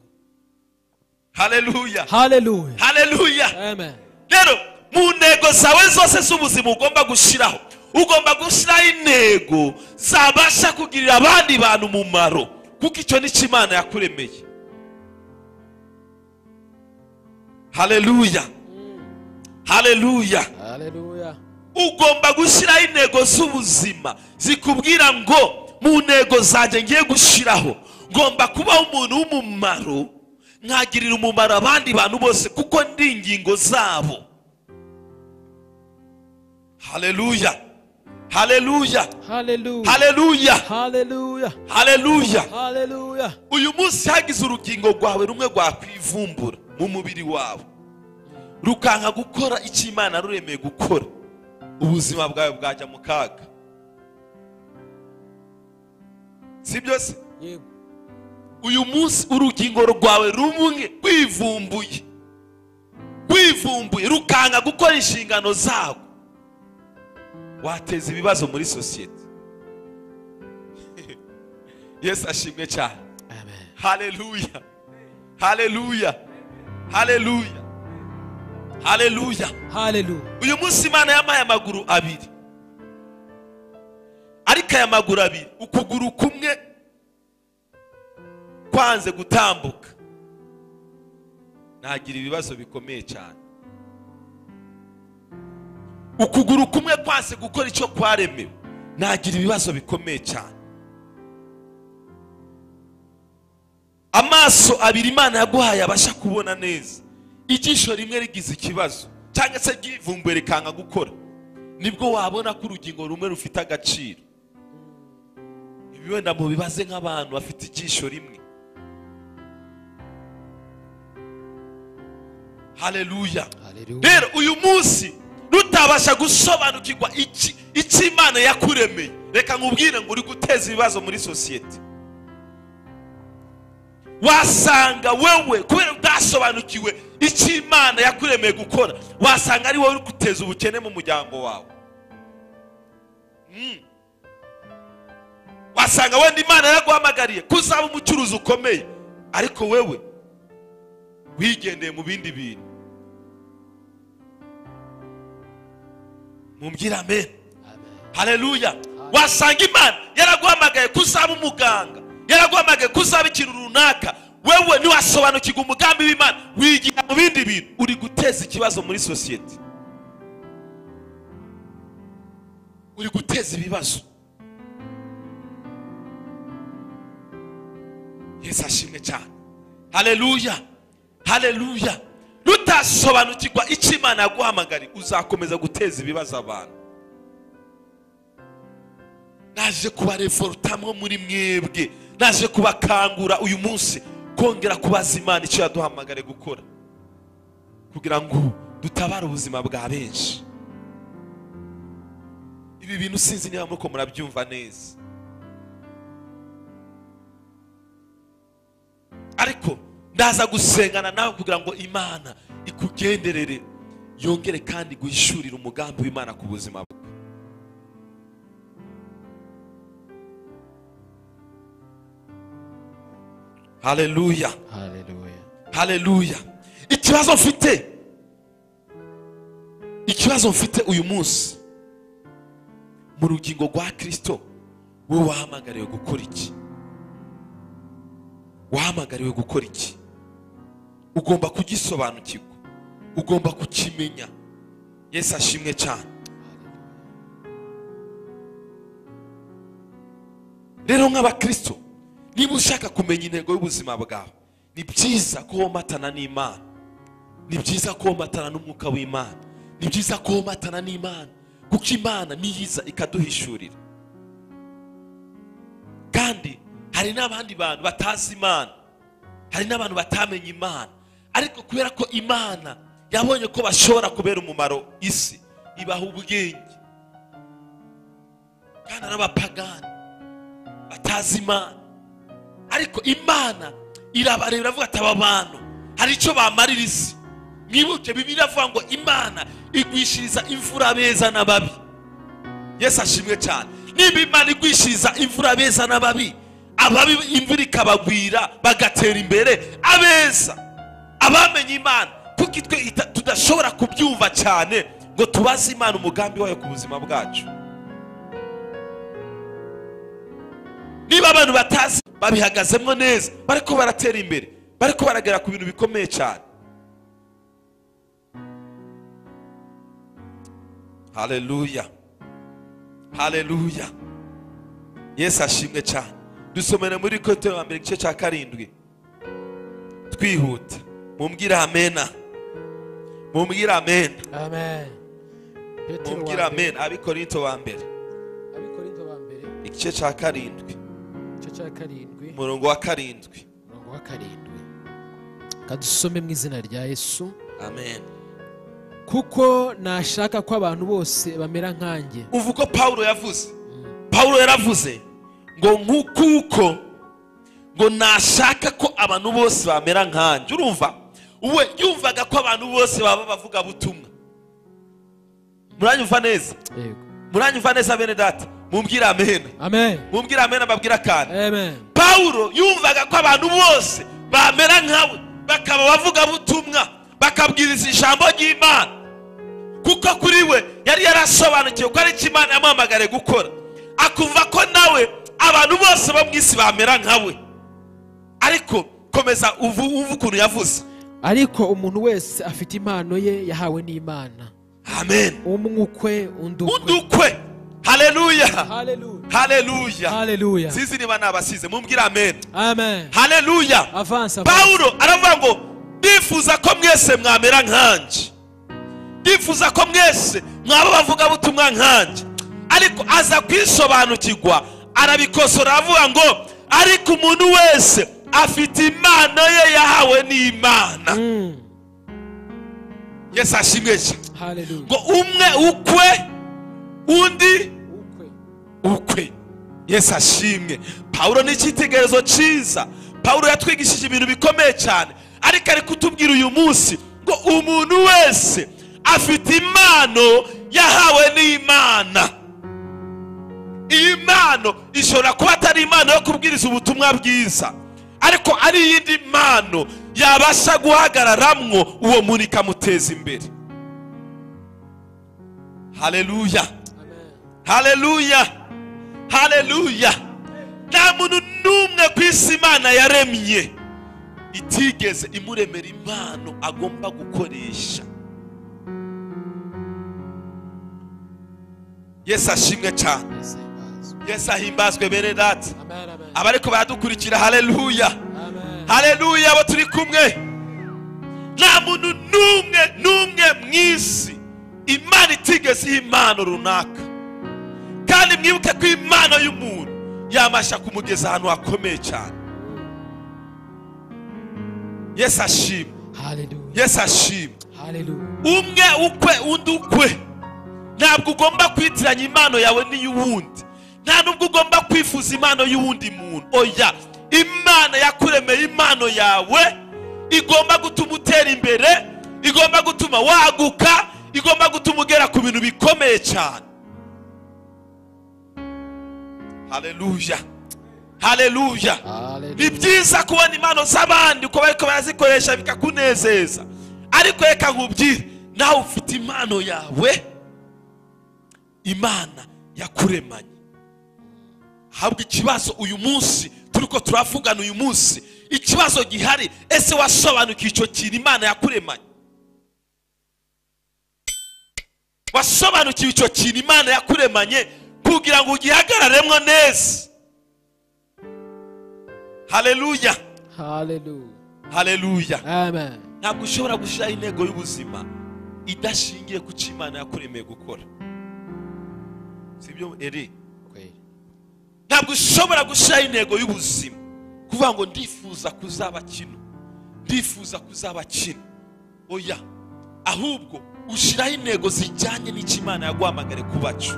S1: Haleluya,
S2: haleluya,
S1: haleluya,
S2: amen.
S1: Rero mu ntego zawe zose z'ubuzima ugomba gushiraho, ugomba gushiraho intego zabasha kugirira abandi bantu umumaro, kuko icyo ni Imana yakuremeye. Haleluya, haleluya,
S2: haleluya.
S1: Ugomba gushiraho intego z'ubuzima zikubwira ngo mu ntego zanjye ngiye gushiraho ngomba kubaho umuntu w'umumaro, nkagirira umumaro abandi bantu bose kuko ndi ingingo zabo. Haleluya, haleluya,
S2: Hallelujah.
S1: haleluya,
S2: Hallelujah.
S1: haleluya.
S2: Hallelujah.
S1: Uyu munsi hagize urugingo rwawe rumwe rwakwivumbura mu mubiri wawe rukanka gukora icyo Imana ruremeye gukora, ubuzima bwawe bwajya mu kaga, si byose?
S2: Yego.
S1: Uyu munsi urugingo rwawe rumwe rwivumbuye rukanka gukora inshingano zawo, wateza ibibazo muri sosiyete. Yesu ashimwe cyane.
S2: Amen.
S1: Haleluya, haleluya, haleluya, haleluya.
S2: Hallelujah.
S1: Uyu munsi Imana yampaye amaguru abiri, ariko aya maguru abiri ukuguru kumwe kwanze gutambuka nagira ibibazo bikomeye cyane. Ukuguru kumwe kwanze gukora icyo kwaremewe nagira ibibazo bikomeye cyane. Amaso abiri Imana yaguhaye abasha kubona neza, ijisho rimwe rigize ikibazo cyangwa se ryivumbuye rikanga gukora, nibwo wabona ko urugingo rumwe rufite agaciro. Ibi wenda mu bibaze nk'abantu bafite ijisho rimwe. Haleluya. Rero uyu munsi rutabasha gusobanukirwa iki Imana yakuremeye, reka nkubwire ngo uri guteza ibibazo muri sosiyete. Wasanga wewe kubera udasobanukiwe icyo Imana yakuremeye gukora, wasanga ari wowe uri guteza ubukene mu muryango wawe. Wasanga wenda Imana yaguhamagariye kuzaba umucuruzi ukomeye, ariko wewe wigendeye mu bindi bintu. Mumbwira amen. Haleluya. Wasanga Imana yaraguhamagaye kuzaba umuganga, yaraguhamagaye kuzaba ikintu runaka, wewe ntiwasobanukirwa umugambi w'Imana, wigira mu bindi bintu, uri guteza ikibazo muri sosiyete, uri guteza ibibazo. Yesu ashimwe cyane. Haleluya, haleluya. Nutasobanukirwa icyo Imana yaguhamagariye, uzakomeza guteza ibibazo abantu. Naje kubarevoltamwo muri mwebwe, naje kubakangura uyu munsi kongera kubaza Imana icyo yaduhamagare gukora, kugira ngo dutabare ubuzima bwa benshi. Ibi bintu sinzi niba muko murabyumva neza, ariko ndaza gusengana nawe kugira ngo Imana ikugenderere, yongere kandi guhishurira umugambi w'Imana ku buzima bwawe. Haleluya,
S2: Hallelujah.
S1: haleluya. Ikibazo mfite uyu munsi mu rugingo rwa Kristo, wowe wahamagariwe gukora iki? Wahamagariwe gukora iki? Ugomba kugisobanukirwa, ugomba kukimenya. Yesu ashimwe cyane. Rero nk'abakristo, niba ushaka kumenya intego y'ubuzima bwawe, ni byiza ko womatana n'Imana, ni byiza ko womatana n'umwuka w'Imana, ni byiza ko womatana n'Imana, kuko Imana niyiza ikaduhishurira. Kandi hari n'abandi bantu batazi Imana, hari n'abantu batamenye Imana, ariko kubera ko Imana yabonye ko bashobora kubera umumaro isi, ibaha ubwenge. Kandi n'abapagani batazi Imana, ariko Imana irabareba iravuga ati aba bantu hari icyo bamarira isi. Mwibuke Bibiliya iravuga ngo Imana igwishiriza imvura beza n'ababi. Yesu ashimwe cyane. Niba Imana igwishiriza imvura beza n'ababi, ababi imvura ikabagwira bagatera imbere, abeza abamenye Imana, kuko twe tudashobora kubyumva cyane ngo tubaze Imana umugambi wayo ku buzima bwacu. Niba abantu batazi babihagazemo neza, bariko baratera imbere, bariko baragera ku bintu bikomeye cyane. Haleluya, haleluya. Yesu ashimwe cyane. Dusomere muri Korinto wa mbere igice cya 7, twihuta. Mumbwira amena, mumbwira amen,
S2: Amen.
S1: mumbwira amen. Abi Korinto wa mbere igice cya karindwi umurongo wa karindwi.
S2: kadusome mu izina rya Yesu.
S1: Amen.
S2: kuko nashaka ko abantu bose bamera nkanjye.
S1: Umva uko Pawulo yavuze. Pawulo yaravuze ngo nk'uko ngo nashaka ko abantu bose bamera nkanjye. Urumva we yumvaga ko abantu bose baba bavuga butumwa. Muranyumva neza?
S2: Yego.
S1: Muranyumva neza bene data? Mumbwira amen.
S2: Amen.
S1: Mumbwira amen ababwira kandi.
S2: Amen.
S1: Pawulo yumvaga ko abantu bose bamera nkawe, bakaba bavuga butumwa, bakabwiriza ijambo ry'Imana, kuko kuri we yari yarasobanukiwe ko ari Imana yamuhamagare gukora. Akumva ko nawe abantu bose bo mu isi bamera nkawe. Ariko komeza uvuga ukuntu yavuze.
S2: Ariko umuntu wese afite impano ye yahawe n'Imana.
S1: Amen.
S2: Umwukwe
S1: undukwe. Haleluya.
S2: Haleluya.
S1: Haleluya.
S2: Haleluya.
S1: Sizi niba nabasize mumbwira amen.
S2: Amen.
S1: Haleluya.
S2: Avance.
S1: Paulo aravuga ngo ndifuza ko mwese mwamera nkanje. Ndifuza ko mwese mwaba bavuga butumwa nkanje. Ariko aza kwisobanukirwa arabikosora avuga ngo ariko umuntu wese afite impano ye yahawe n'Imana. Yesu ashimwe.
S2: Haleluya.
S1: Ngo umwe ukwe undi ukwe. Yesu ashimwe. Paulo ni icyitegererezo cyiza. Paulo yatwigishije ibintu bikomeye cyane, ariko ari kutubwira uyu munsi ngo umuntu wese afite impano yahawe n'Imana. Iyi mpano ishobora kuba atari impano yo kubwiriza ubutumwa bwiza, ariko ari iyindi mpano yabasha guhagararamwo uwo muntu ikamuteza imbere. Haleluya. Haleluya. Haleluya. Nta muntu n'umwe ku isi Imana yaremye itigeze imuremera impano agomba gukoresha. Yesu ashimwe cyane. Yesu ahimbazwe bene data. Abariko baradukurikira haleluya. Haleluya abo turi kumwe. Nta muntu n'umwe mw'isi Imana itigeze iha impano runaka. Kandi mwibuke ko impano y'umuntu yamasha kumugeza ahantu hakomeye cyane. Yesu ashimwe.
S2: Haleluya.
S1: Yesu ashimwe.
S2: Haleluya.
S1: Umwe ukwe undi ukwe. Ntabwo ugomba kwitiranya impano yawe n'iy'uwundi. Nta nubwo ugomba kwifuza impano y'uwundi muntu. Oya, Imana yakuremeye impano yawe igomba gutuma utera imbere, igomba gutuma waguka, igomba gutuma ugera ku bintu bikomeye cyane. Haleluya. Haleluya. Ni byiza kubona impano z'abandi uko bariko barazikoresha bikakunezeza, ariko reka nkubwire nawe ufite impano yawe Imana yakuremanye. Habwa ikibazo uyu munsi turiko turavugana uyu munsi, ikibazo gihari, ese wasobanukiye icyo kintu Imana yakuremanye? Wasobanukiye icyo kintu Imana yakuremanye kugira ngo ugihagararemwo neza? Haleluya.
S2: Haleluya.
S1: Haleluya.
S2: Amen.
S1: Ntabwo ushobora gushiraho intego y'ubuzima idashingiye ku cyo Imana yakuremeye gukora. Sibyo eri? Ntabwo ushobora gushiraho intego y'ubuzima kuvuga ngo ndifuza kuzaba kino, ndifuza kuzaba kino. Oya, ahubwo ushiraho intego zijyanye n'icyo Imana yaguhamagare kuba cyo.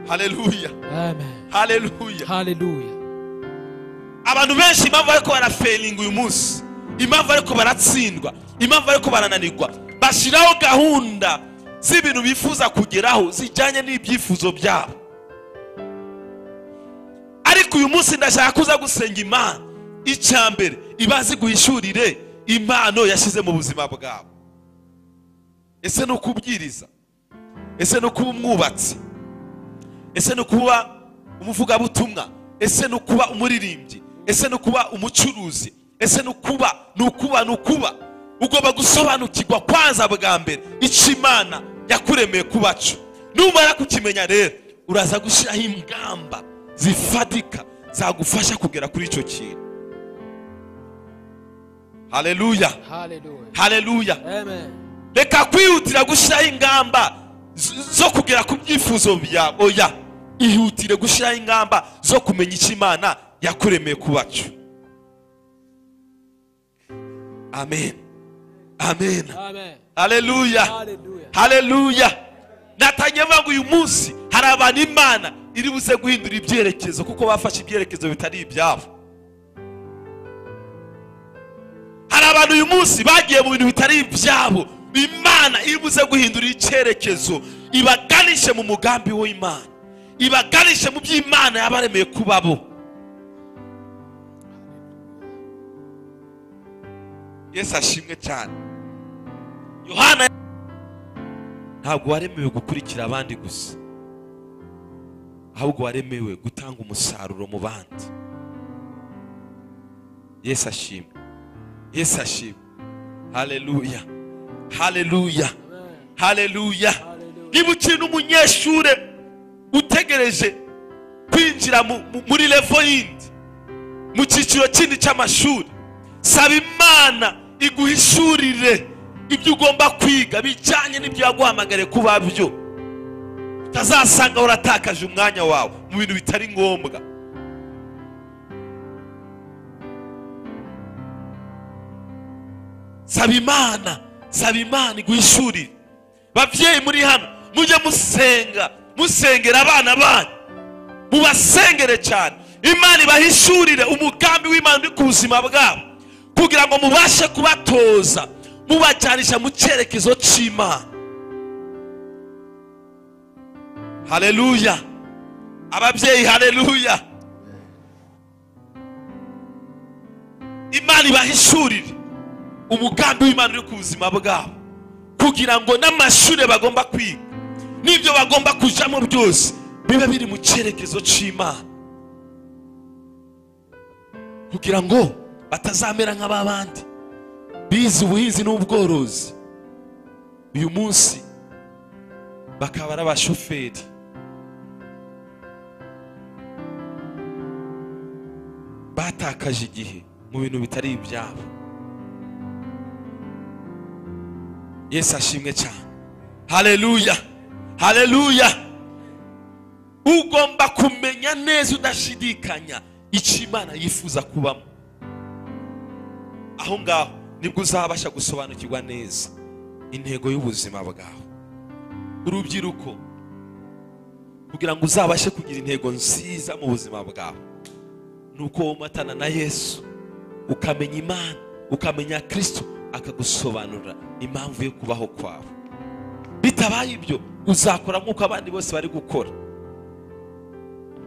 S1: Haleluya.
S2: Amen.
S1: Haleluya.
S2: Haleluya.
S1: Abantu benshi impamvu ariko barafailing uyu munsi, impamvu ariko baratsindwa, impamvu ariko barananirwa, bashiraho gahunda z'ibintu bifuza kugeraho zijyanye n'ibyifuzo byabo. Ariko uyu munsi ndashaka kuza gusenga Imana icyambere ibazi guhishurire impano yashize mu buzima bwabo. Ese no kubwiriza, ese no kuba umwubatsi, ese no kuba umuvuga butumwa, ese no kuba umuririmbyi, ese no kuba umucuruzi, ese no kuba ugomba gusobanukirwa kwanza bwa mbere icyo Imana yakuremeye kuba cyo. Numara kukimenya rero uraza gushiraho ingamba zifatika zagufasha kugera kuri icyo kintu. Haleluya.
S2: Haleluya.
S1: Haleluya.
S2: Amen.
S1: Reka kwihutira gushiraho ingamba zo kugera ku byifuzo byawe. Oya, ihutire gushyiraho ingamba zo kumenya icyo Imana yakuremeye kuba cyo. Amen. Amen.
S2: Amen.
S1: Haleluya.
S2: Hallelujah.
S1: Haleluya. Natangiye mvuga ngo uyu munsi hari abantu Imana iri buze guhindura ibyerekezo kuko bafashe ibyerekezo bitari ibyabo. Hari abantu uyu munsi bagiye mu bintu bitari ibyabo. Imana iri buze guhindura icyerekezo ibaganishe mu mugambi w'Imana, ibaganishe mu by'Imana yabaremeye kubabo. Yesu ashimwe cyane. Yohana ntabwo waremewe gukurikira abandi gusa, ahubwo waremewe gutanga umusaruro mu bandi. Yesu ashimwe. Yesu ashimwe. Haleluya. Haleluya. Haleluya. Niba ukiri umunyeshure utegereje kwinjira muri level yindi, mu cyiciro kindi cy'amashuri, saba Imana iguhishurire ibyo ugomba kwiga bijyanye n'ibyo yaguhamagariye kuba byo. Utazasanga uratakaje umwanya wawe mu bintu bitari ngombwa. Saba Imana iguhishurire. Bavyeyi muri hano mujye musengera abana banyu, mubasengere cyane. Imana ibahishurire umugambi w'Imana uri ku buzima bwabo kugira ngo mubashe kubatoza mubajyanisha mu cyerekezo cy'Imana. Haleluya. Ababyeyi, haleluya. Imana ibahishurire umugambi w'Imana uri ku buzima bwabo kugira ngo n'amashuri bagomba kwiga n'ibyo bagomba kujamo byose bibe biri mu cyerekezo cy'Imana, kugira ngo batazamera nk'abandi bize ubuhinzi n'ubworozi uyu munsi bakaba ari abashoferi. Batakaje igihe mu bintu bitari ibyabo. Yesu ashimwe cyane. Haleluya. Haleluya. Ugomba kumenya neza udashidikanya icyo Imana yifuza kubamo. Aho ngaho nibwo uzabasha gusobanukirwa neza intego y'ubuzima bwawe. Urubyiruko, kugira ngo uzabashe kugira intego nziza mu buzima bwawe, nuko womatana na Yesu, ukamenya Imana, ukamenya Kristo, akagusobanurira impamvu yo kubaho kwawe. Bitabaye ibyo uzakora nk'uko abandi bose bari gukora.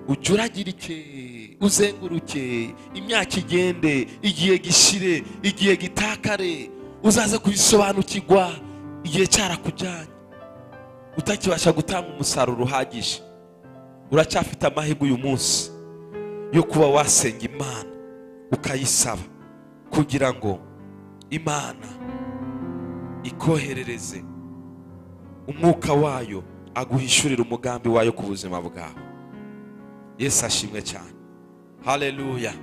S1: Ujuragirike, uzenguruke, imyaka igende, igihe gishire, igihe gitakare, uzaze kubisobanukirwa igihe cyarakujyanye, utakibasha gutanga umusaruro uhagije. Uracyafite amahirwe uyu munsi yo kuba wasenga Imana ukayisaba kugira ngo Imana ikoherereze umwuka wayo aguhishurira umugambi wayo ku buzima bwawe. Yesu ashimwe cyane. Haleluya.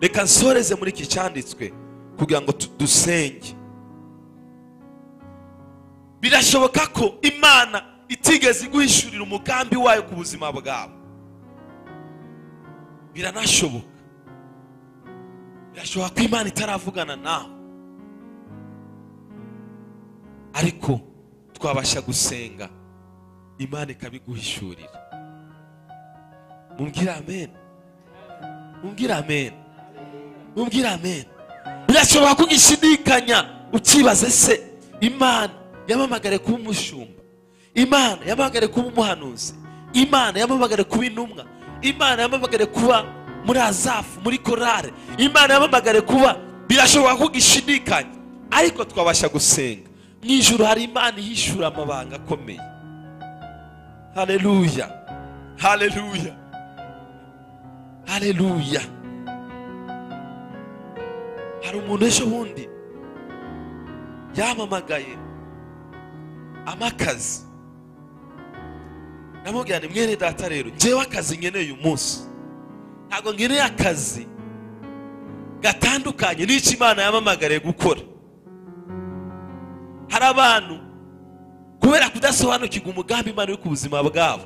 S1: Reka nsoreze muri iki cyanditswe kugira ngo dusenge. Birashoboka ko Imana itigeze iguhishurira umugambi wayo ku buzima bwawe. Biranashoboka. Birashoboka ko Imana itaravugana nawe, ariko twabasha gusenga Imana ikabiguhishurira. Mumbwire amen. Mumbwire amen. Mumbwire amen. Birashoboka ko ugishidikanya ukibaze se Imana yamamagare kuba umushumba, Imana yamamagare kuba umuhanuzi, Imana yamamagare kuba intumwa, Imana yamamagare kuba muri Azafu, muri korale, Imana yamamagare kuba. Birashoboka ko ugishidikanya, ariko twabasha gusenga. Mu ijuru hari Imana ihishura amabanga akomeye. Haleluya. Haleluya. Haleluya. Hari umuntu ejo bundi yamamagaye amakazi. Namubwira nti mwene data rero njyewe akazi nkeneye uyu munsi ntabwo nkeneye akazi gatandukanye n'icyo Imana yamamagariye gukora. Hari abantu kubera kudasobanukirwa umugambi Imana uri ku buzima bwabo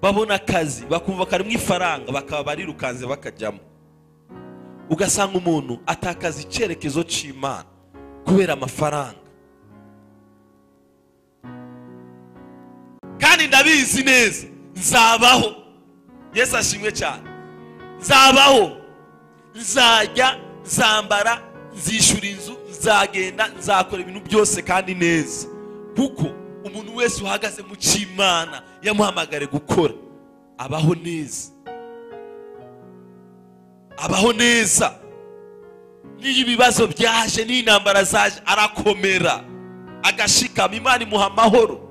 S1: babona akazi bakumva karimo ifaranga bakaba barirukanze bakajyamo. Ugasanga umuntu atakaza icyerekezo cy'Imana kubera amafaranga. Kandi ndabizi neza nzabaho, Yesu ashimwe cyane, nzabaho, nzajya, nzambara, nzishura inzu, nzagenda, nzakora ibintu byose kandi neza, kuko umuntu wese uhagaze mu cy'Imana yamuhamagare gukora abaho neza, abaho neza. Niyo ibibazo byaje n'intambara zaje arakomera agashikama. Imana imuha amahoro,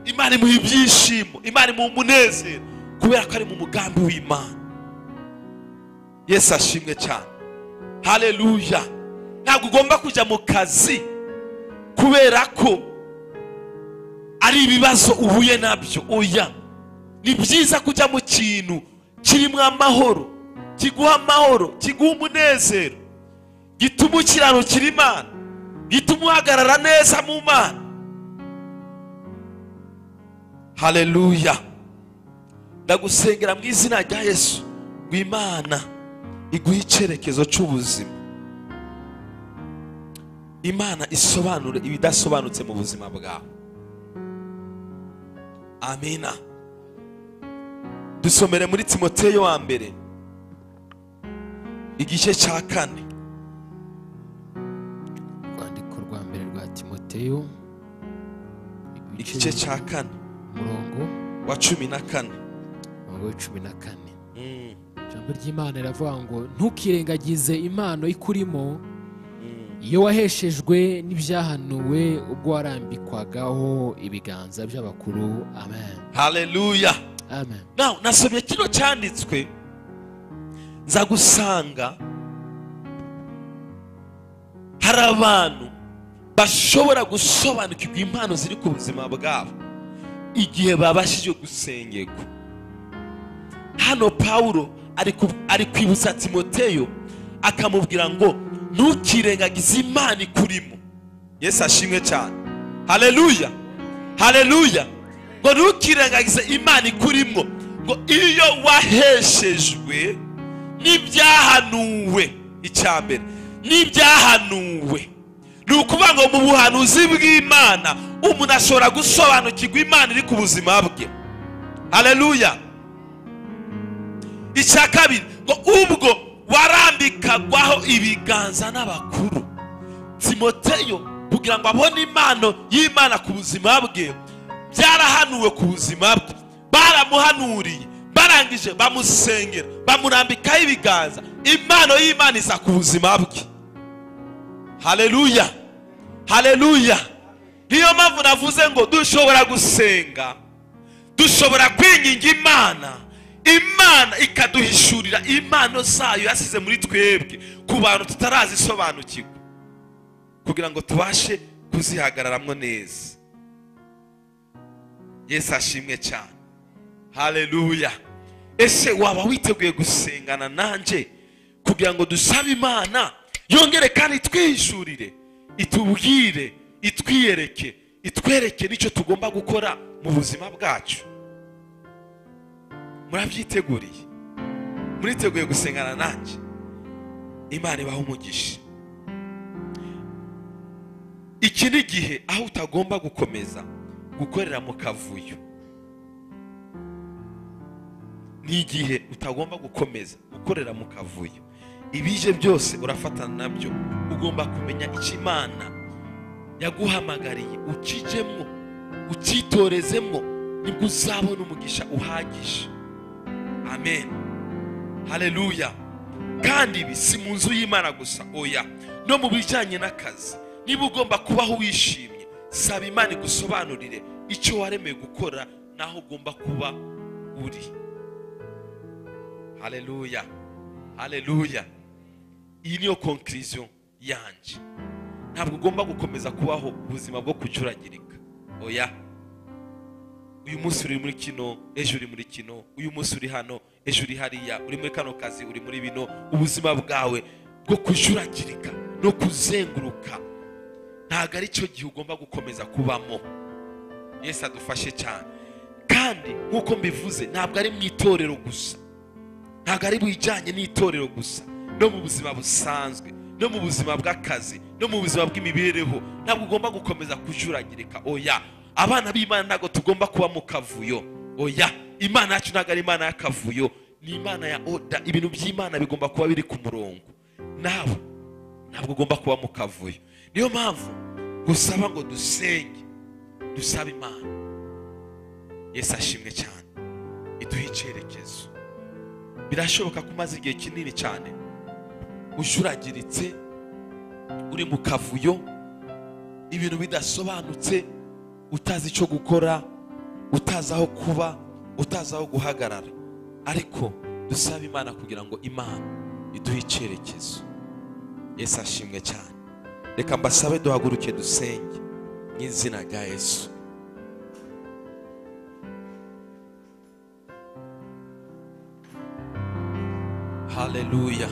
S1: Imana imuha ibyishimo, Imana imuha umunezero, kubera ko ari mu mugambi w'Imana. Yesu ashimwe cyane, haleluya. Ntabwo ugomba kujya mu kazi kubera ko ari ibibazo uhuye nabyo. Oya, ni byiza kujya mu kintu kirimo amahoro, kiguha amahoro, kiguha umunezero, gituma ukiranukira Imana, gituma uhagarara neza mu Mana. Haleluya. Ndagusengera mu izina rya Yesu ngo Imana iguhe icyerekezo cy'ubuzima. Imana isobanure ibidasobanutse mu buzima bwawe. Amina. Dusomere muri Timoteyo wa mbere igice cya 4.
S2: Urwandiko rwa mbere rwa Timoteyo
S1: igice cya 4
S2: umurongo
S1: wa 14.
S2: Umurongo wa 14. Ijambo ry'Imana riravuga ngo ntukirengagize impano ikurimo iyo waheshejwe n'ibyahanuwe ubwo warambikwagaho ibiganza by'abakuru. Amen.
S1: Haleluya.
S2: Amen.
S1: Now nasomye kino cyanditswe nza gusanga hari abantu bashobora gusobanukirwa impano ziri ku buzima bwabo igihe babashije gusengerwa. Hano Paulo ari kwibutsa Timoteyo akamubwira ngo ntukirengagize impano ikurimo. Yesu ashimwe cyane, haleluya, haleluya. Ngo ntukirengagize impano ikurimo, ngo iyo waheshejwe n'ibyahanuwe. Icyambere n'ibyahanuwe ni ukuvuga ngo mu buhanuzi bw'Imana umuntu ashobora gusobanukirwa Imana iri ku buzima bwe. Haleluya. Icya kabiri ngo ubwo warambikagwaho ibiganza n'abakuru. Timoteyo kugira ngo abone impano y'Imana ku buzima bwe byarahanuwe ku buzima bwe, baramuhanuriye, barangije bamusengera, bamurambikaho ibiganza, impano y'Imana iza ku buzima bwe. Haleluya, haleluya. Niyo mpamvu navuze ngo dushobora gusenga, dushobora kwinginga Imana, Imana ikaduhishurira impano zayo yasize muri twebwe ku bantu tutarazisobanukirwa, kugira ngo tubashe kuzihagararamwo neza. Yesu ashimwe cyane, haleluya. Ese waba witeguye gusengana nanje kugira ngo dusabe Imana yongere kandi twihishurire, itubwire, itwiyereke, itwereke n'icyo tugomba gukora mu buzima bwacu? Murabyiteguriye? Muriteguye gusengana nanje? Imana ibahe umugisha. Iki ni igihe aho utagomba gukomeza gukorera mu kavuyo. Ni igihe utagomba gukomeza gukorera mu kavuyo. Ibije byose urafatana nabyo. Ugomba kumenya icyo Imana yaguhamagariye, ukijemo, ukitorezemo, nibwo uzabona umugisha uhagije. Amen, haleluya. Kandi ibi si mu nzu y'Imana gusa, oya, no mu bijyanye n'akazi. Niba ugomba kubaho wishimye, saba Imana igusobanurire icyo waremeye gukora naho ugomba kuba uri. Haleluya, haleluya. Iyi niyo conclusion yanje. Ntabwo ugomba gukomeza kubaho ubuzima bwo kujuragirika, oya. Uyu munsi uri muri kino, ejo uri muri kino, uyu munsi uri hano, ejo uri hariya, uri muri kano kazi, uri muri bino. Ubuzima bwawe bwo kujuragirika no kuzenguruka ntabwo ari cyo gihe ugomba gukomeza kubamo. Yesu adufashe cyane. Kandi kandi nk'uko mbivuze ntabwo ari mu itorero gusa, ntabwo ari bijyanye n'itorero gusa, no mu buzima busanzwe, no mu buzima bw'akazi, no mu buzima bw'imibereho ntabwo ugomba gukomeza kujuragirika. Oya, abana b'Imana ntabwo tugomba kuba mu kavuyo. Oya, Imana yacu ntabwo ari Imana y'akavuyo, ni Imana ya oda. Ibintu by'Imana bigomba kuba biri ku murongo, nawe ntabwo ugomba kuba mu kavuyo. Niyo mpamvu gusaba ngo dusenge, dusaba Imana. Yesu ashimwe cyane, iduhe icyerekezo. Birashoboka ko umaze igihe kinini cyane ujuragiritse, uri mu kavuyo, ibintu bidasobanutse, utazi icyo gukora, utazi aho kuba, utazi aho guhagarara. Ariko dusaba Imana kugira ngo Imana iduhe icyerekezo. Yesu ashimwe cyane. Reka mbasabe duhaguruke dusenge mu izina rya Yesu. Haleluya,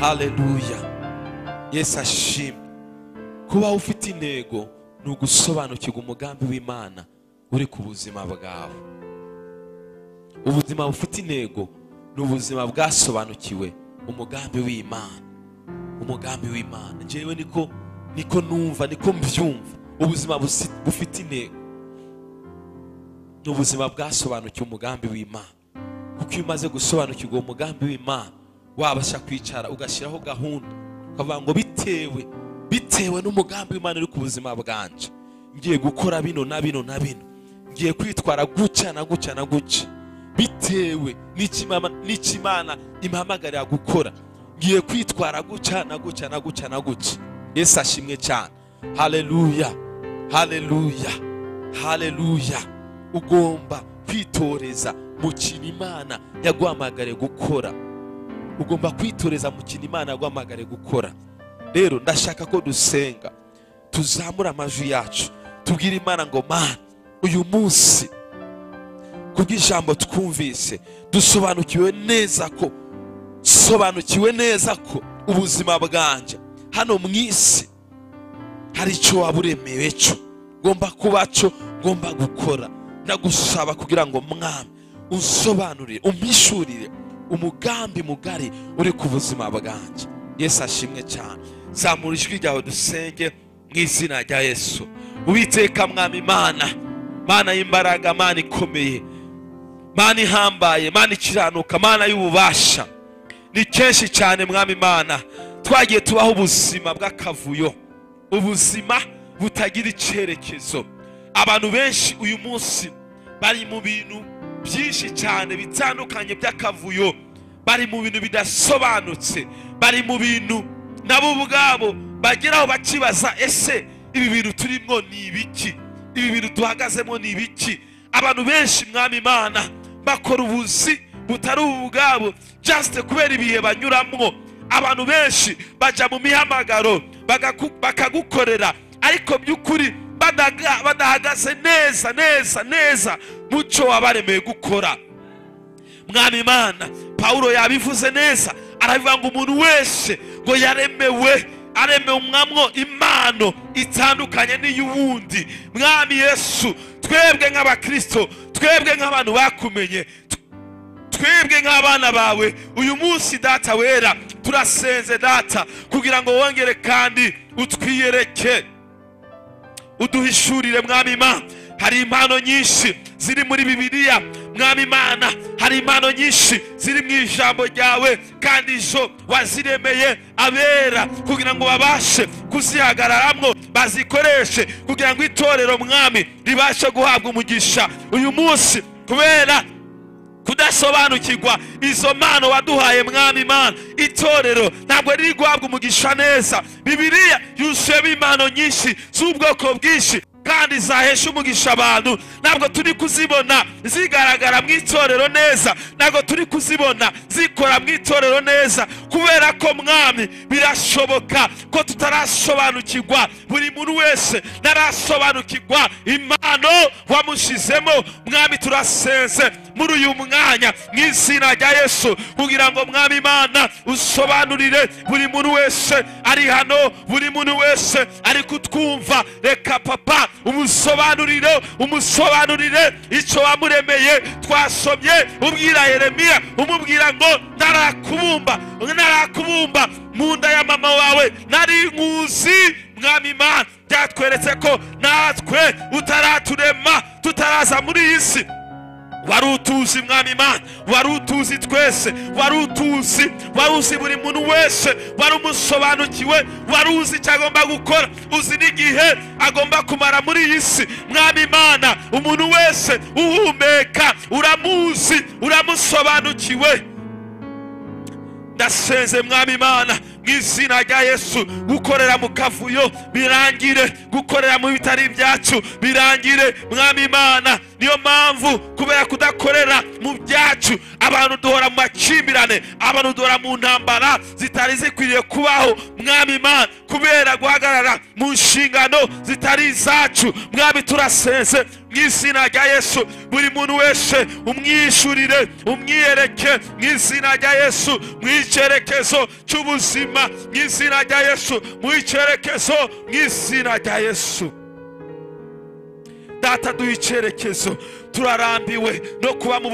S1: haleluya. Yesu ashimwe. Kuba ufite intego ni ugusobanukirwa umugambi w'Imana uri ku buzima bwawe. Ubuzima bufite intego ni ubuzima bwasobanukiwe umugambi w'Imana, umugambi w'Imana. Njyewe niko numva, niko mbyumva. Ubuzima bufite intego ni ubuzima bwasobanukiwe umugambi w'Imana. Kuko iyo umaze gusobanukirwa umugambi w'Imana, wabasha kwicara ugashyiraho gahunda, ukavuga ngo bitewe n'umugambi w'Imana uri ku buzima bwanje, ngiye gukora bino na bino na bino, ngiye kwitwara gutya na gutya na gutya, bitewe n'ikimana impamagarira gukora, ngiye kwitwara gutya na gutya na gutya na gutya. Yesu ashimwe cyane. Haleluya, haleluya, haleluya. Ugomba kwitoreza mu kintu Imana yaguhamagariye gukora. Ugomba kwitoreza mu kintu Imana yaguhamagariye gukora. Rero ndashaka ko dusenga, tuzamura amajwi yacu, tubwire Imana ngo Mana, uyu munsi kubw'ijambo twumvise dusobanukiwe neza ko ubuzima bwanje hano mu isi hari icyo waburemewe cyo ngomba kuba cyo ngomba gukora. Ndagusaba kugira ngo Mwami unsobanurire, umpishurire umugambi mugari uri ku buzima bwanje. Yesu ashimwe cyane. Zamura ijwi ryawe dusenge mu izina rya Yesu. Uwiteka Mwami Mana, Mana y'imbaraga, Mana ikomeye, Mana ihambaye, Mana ikiranuka, Mana y'ububasha, ni kenshi cyane Mwami Mana twagiye tubaho ubuzima bw'akavuyo, ubuzima butagira icyerekezo. Abantu benshi uyu munsi bari mu bintu byinshi cyane bitandukanye by'akavuyo, bari mu bintu bidasobanutse, bari mu bintu nabo ubwabo bageraho bakibaza, ese ibi bintu turimo ni ibiki? Ibi bintu duhagazemo ni ibiki? Abantu benshi Mwami Mana bakora ubuzi butari ubwabo just kubera ibihe banyuramo. Abantu benshi bajya mu mihamagaro bakagukorera, ariko by'ukuri badahagaze neza muco wabaremeye gukora. Mwami Mana, Paulo yabivuze neza, aravuga ngo umuntu wese ngo yaremewe umwamwo impano itandukanye n'iy'uwundi. Mwami Yesu, twebwe nk'abakristo, twebwe nk'abantu bakumenye, twebwe nk'abana bawe, uyu munsi Data wera turasenze Data kugira ngo wongere kandi utwiyereke, uduhishurire Mwami Mana. Hari impano nyinshi ziri muri Bibiliya Mwami Mana, hari impano nyinshi ziri mu ijambo ryawe, kandi izo waziremeye abera kugira ngo babashe kuzihagararamo, bazikoreshe kugira ngo itorero Mwami ribashe guhabwa umugisha. Uyu munsi kubera kudasobanukirwa izo mpano waduhaye Mwami Mana, itorero ntabwo riri guhabwa umugisha neza. Bibiliya yuzuyemo impano nyinshi z'ubwoko bwinshi kandi zahesha umugisha abantu. Ntabwo turi kuzibona zigaragara mu itorero neza, ntabwo turi kuzibona zikora mu itorero neza, kubera ko Mwami birashoboka ko tutarasobanukirwa. Buri muntu wese ntarasobanukirwa impano wamushizemo. Mwami turasenze muri uyu mwanya mu izina rya Yesu kugira ngo Mwami Mana usobanurire buri muntu wese ari hano, buri muntu wese ari kutwumva. Reka Papa umusobanurire icyo wamuremeye. Twasomye ubwira Yeremiya umubwira ngo narakubumba mu nda ya mama wawe nari nkuzi. Mwami Imana, byatweretse ko natwe utaraturema tutaraza muri iyi si wari utuzi. Mwami Imana, wari utuzi twese, wari uzi buri muntu wese, wari umusobanukiwe, wari uzi icyo agomba gukora, uzi n'igihe agomba kumara muri iyi si. Mwami Imana, umuntu wese uhumeka uramuzi, uramusobanukiwe. Ndasenze Mwami Imana mu izina rya Yesu, gukorera mu kavuyo birangire, gukorera mu bitari byacu birangire. Mwami Imana, niyo mpamvu kubera kudakorera mu byacu abantu duhora mu makimbirane, abantu duhora mu ntambara zitari zikwiriye kubaho. Mwami Imana, kubera guhagarara mu nshingano zitari izacu. Mwami, turasenze mu izina rya Yesu, buri muntu wese umwishurire, umwiyereke mu izina rya Yesu, mu icyerekezo cy'ubuzima mu izina rya Yesu, mu icyerekezo mu izina rya Yesu. Data, duha icyerekezo. Turarambiwe no kuba mu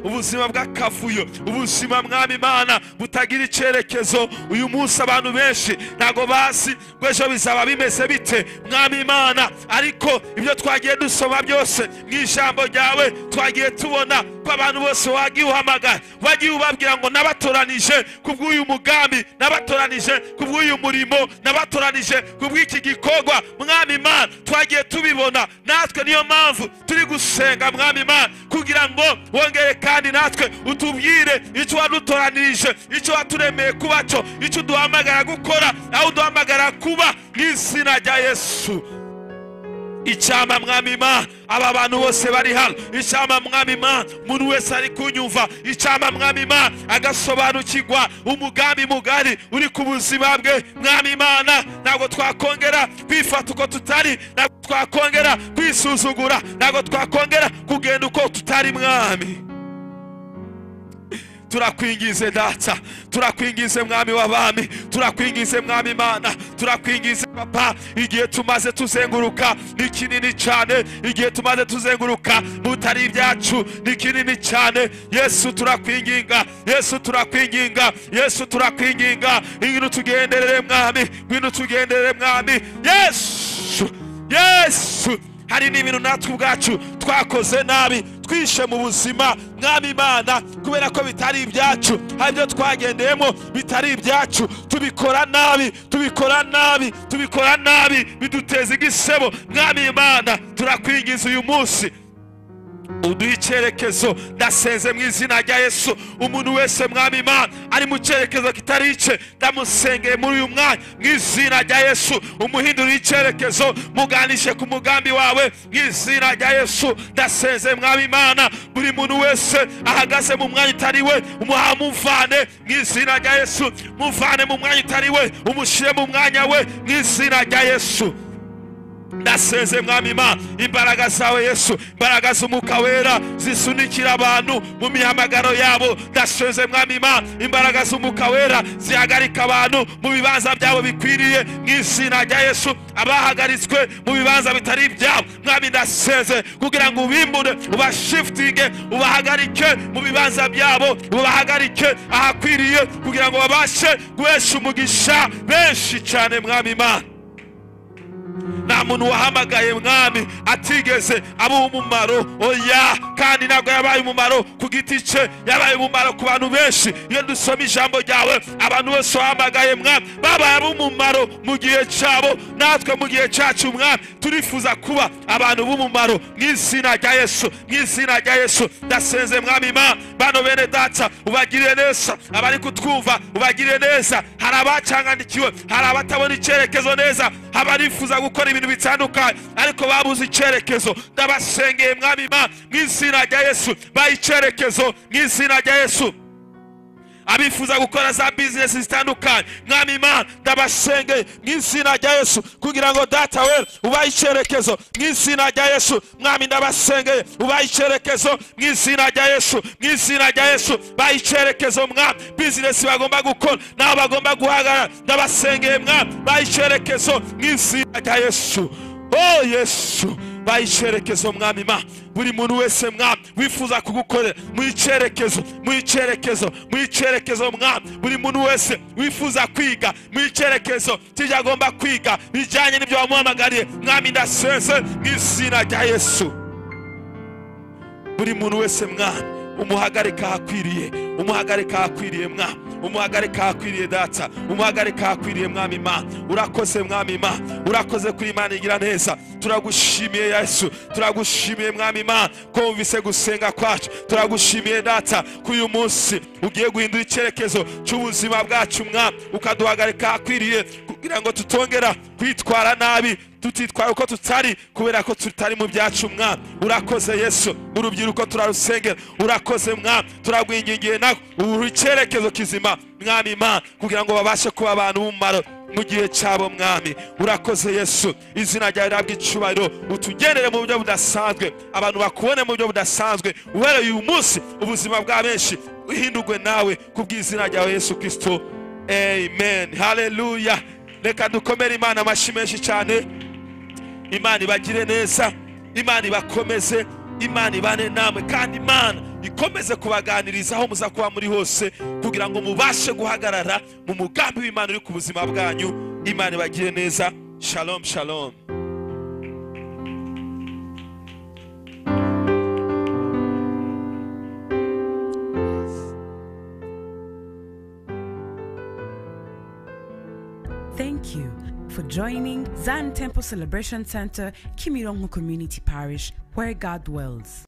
S1: ubuzima bw'akavuyo, ubuzima Mwami Imana butagira icyerekezo. Uyu munsi abantu benshi ntago bazi ngo ejo bizaba bimeze bite. Mwami Imana, ariko ibyo twagiye dusoma byose mu ijambo ryawe twagiye tubona ko abantu bose wagiye uhamagara, wagiye ubabwira ngo nabatoranije kubw'uyu mugambi, nabatoranije kubw'uyu murimo, nabatoranije kubw'iki gikorwa. Mwami Imana, twagiye tubibona, natwe niyo mpamvu turi gusenga Mwami Imana, kugira ngo wongere kandi natwe utubwire icyo wadutoranirije, icyo waturemeye kuba cyo, icyo duhamagara gukora, aho duhamagara kuba mu izina rya Yesu. Icyama Mwami Imana, aba bantu bose bari hano, icyama Mwami Imana, umuntu wese ari kunyumva, icyama Mwami Imana agasobanukirwa umugambi mugari uri ku buzima bwe. Mwami Imana, ntabwo twakongera kwifata uko tutari, ntabwo twakongera kwisuzugura, ntabwo twakongera kugenda uko tutari. Mwami, turakwingize Data, turakwingize Mwami w'abami, turakwingize Mwami Imana, turakwingize Papa. Igihe tumaze tuzenguruka ni kinini cyane, igihe tumaze tuzenguruka mutari ibyacu ni kinini cyane. Yesu turakwinginga, Yesu turakwinginga, Yesu turakwinginga, ngwino tugenderere Mwami, ngwino tugenderere Mwami. Yesu, hari n'ibintu natwe ubwacu twakoze nabi, twishe mu buzima Mwami Imana, kubera ko bitari ibyacu, hari ibyo twagendeyemo bitari ibyacu, tubikora nabi, biduteza igisebo. Mwami Imana, turakwingiza uyu munsi uduha icyerekezo. Ndasenze mu izina rya Yesu, umuntu wese Mwami Imana ari mu cyerekezo kitari icye, ndamusengeye muri uyu mwanya mu izina rya Yesu, umuhindurire icyerekezo, muganishe ku mugambi wawe mu izina rya Yesu. Ndasenze Mwami Imana, buri muntu wese ahagaze mu mwanya utari we, umuvane mu izina rya Yesu, muvane mu mwanya utari we, umushyire mu mwanya we mu izina rya Yesu. Ndasenze Mwami Imana, imbaraga zawe Yesu, imbaraga z'Umwuka Wera zisunikira abantu mu mihamagaro yabo. Ndasenze Mwami Imana, imbaraga z'Umwuka Wera zihagarika abantu mu bibanza byabo bikwiriye mu izina rya Yesu. Abahagaritswe mu bibanza bitari ibyabo, Mwami ndasenze kugira ngo ubimbure, ubashiftinge, ubahagarike mu bibanza byabo, ubahagarike ahakwiriye, kugira ngo babashe guhesha umugisha benshi cyane. Mwami Imana, nta muntu wahamagaye Mwami atigeze aba umumaro. Oya, kandi ntabwo yabaye umumaro ku giti cye, yabaye umumaro ku bantu benshi. Iyo dusoma ijambo ryawe, abantu bose wahamagaye Mwami babaye ab'umumaro mu gihe cyabo. Natwe mu gihe cyacu Mwami turifuza kuba abantu b'umumaro mu izina rya Yesu, mu izina rya Yesu. Ndasenze Mwami Imana, bano bene Data ubagirire neza, abari kutwumva ubagirire neza. Hari abacanganikiwe, hari abatabona icyerekezo neza, abarifuza gukora ibintu bitandukanye ariko babuze icyerekezo. Ndabasengeye Mwami Imana mu izina rya Yesu, baha icyerekezo mu izina rya Yesu. Abifuza gukora za business zitandukanye Mwami Imana, ndabasengeye mu izina rya Yesu, kugira ngo Data wera ubaha icyerekezo mu izina rya Yesu. Mwami ndabasengeye ubaha icyerekezo mu izina rya Yesu, mu izina rya Yesu baha icyerekezo Mwami. Business bagomba gukora, nabo bagomba guhagarara, ndabasengeye Mwami baha icyerekezo mu izina rya Yesu. oh yesu baha icyerekezo mwami ma buri muntu wese mwami wifuza kugukorera mu icyerekezo mwami buri muntu wese wifuza kwiga mu icyerekezo cy'ibyo agomba kwiga bijyanye n'ibyo wamuhamagariye mwami ndasenze mu izina rya yesu buri muntu wese mwami umuhagarika ahakwiriye mwami umuhagarika ahakwiriye data umuhagarika ahakwiriye mwami ma urakoze mwami ma urakoze kuri Imana igira neza turagushimiye yesu turagushimiye mwami ma ko wumvise gusenga kwacu turagushimiye data ko uyu munsi ugiye guhindura icyerekezo cy'ubuzima bwacu mwami ukaduhagarika ahakwiriye kugira ngo tutongera kwitwara nabi tutitwara uko tutari kubera ko tutari mu byacu mwami urakoze yesu urubyiruko turarusengera urakoze mwami turagwingingiye nako uru icyerekezo kizima mwami ma kugira ngo babashe kuba abantu b'umumaro mu gihe cyabo mwami urakoze yesu izina ryawe rihabwe icyubahiro utugenere mu buryo budasanzwe abantu bakubone mu buryo budasanzwe uhereye uyu munsi ubuzima bwa benshi uhindurwe nawe kubw'izina ryawe Yesu Kristo amen haleluya reka dukomere Imana amashyi menshi cyane Imana ibagire neza Imana ibakomeze Imana ibane namwe kandi Imana ikomeze kubaganiriza aho muza kuba muri hose kugira ngo mubashe guhagarara mu mugambi w'Imana uri ku buzima bwanyu Imana ibagire neza shalom shalom.
S3: Thank you for joining Zion Temple Celebration Center, Kimirongo Community Parish, where God dwells.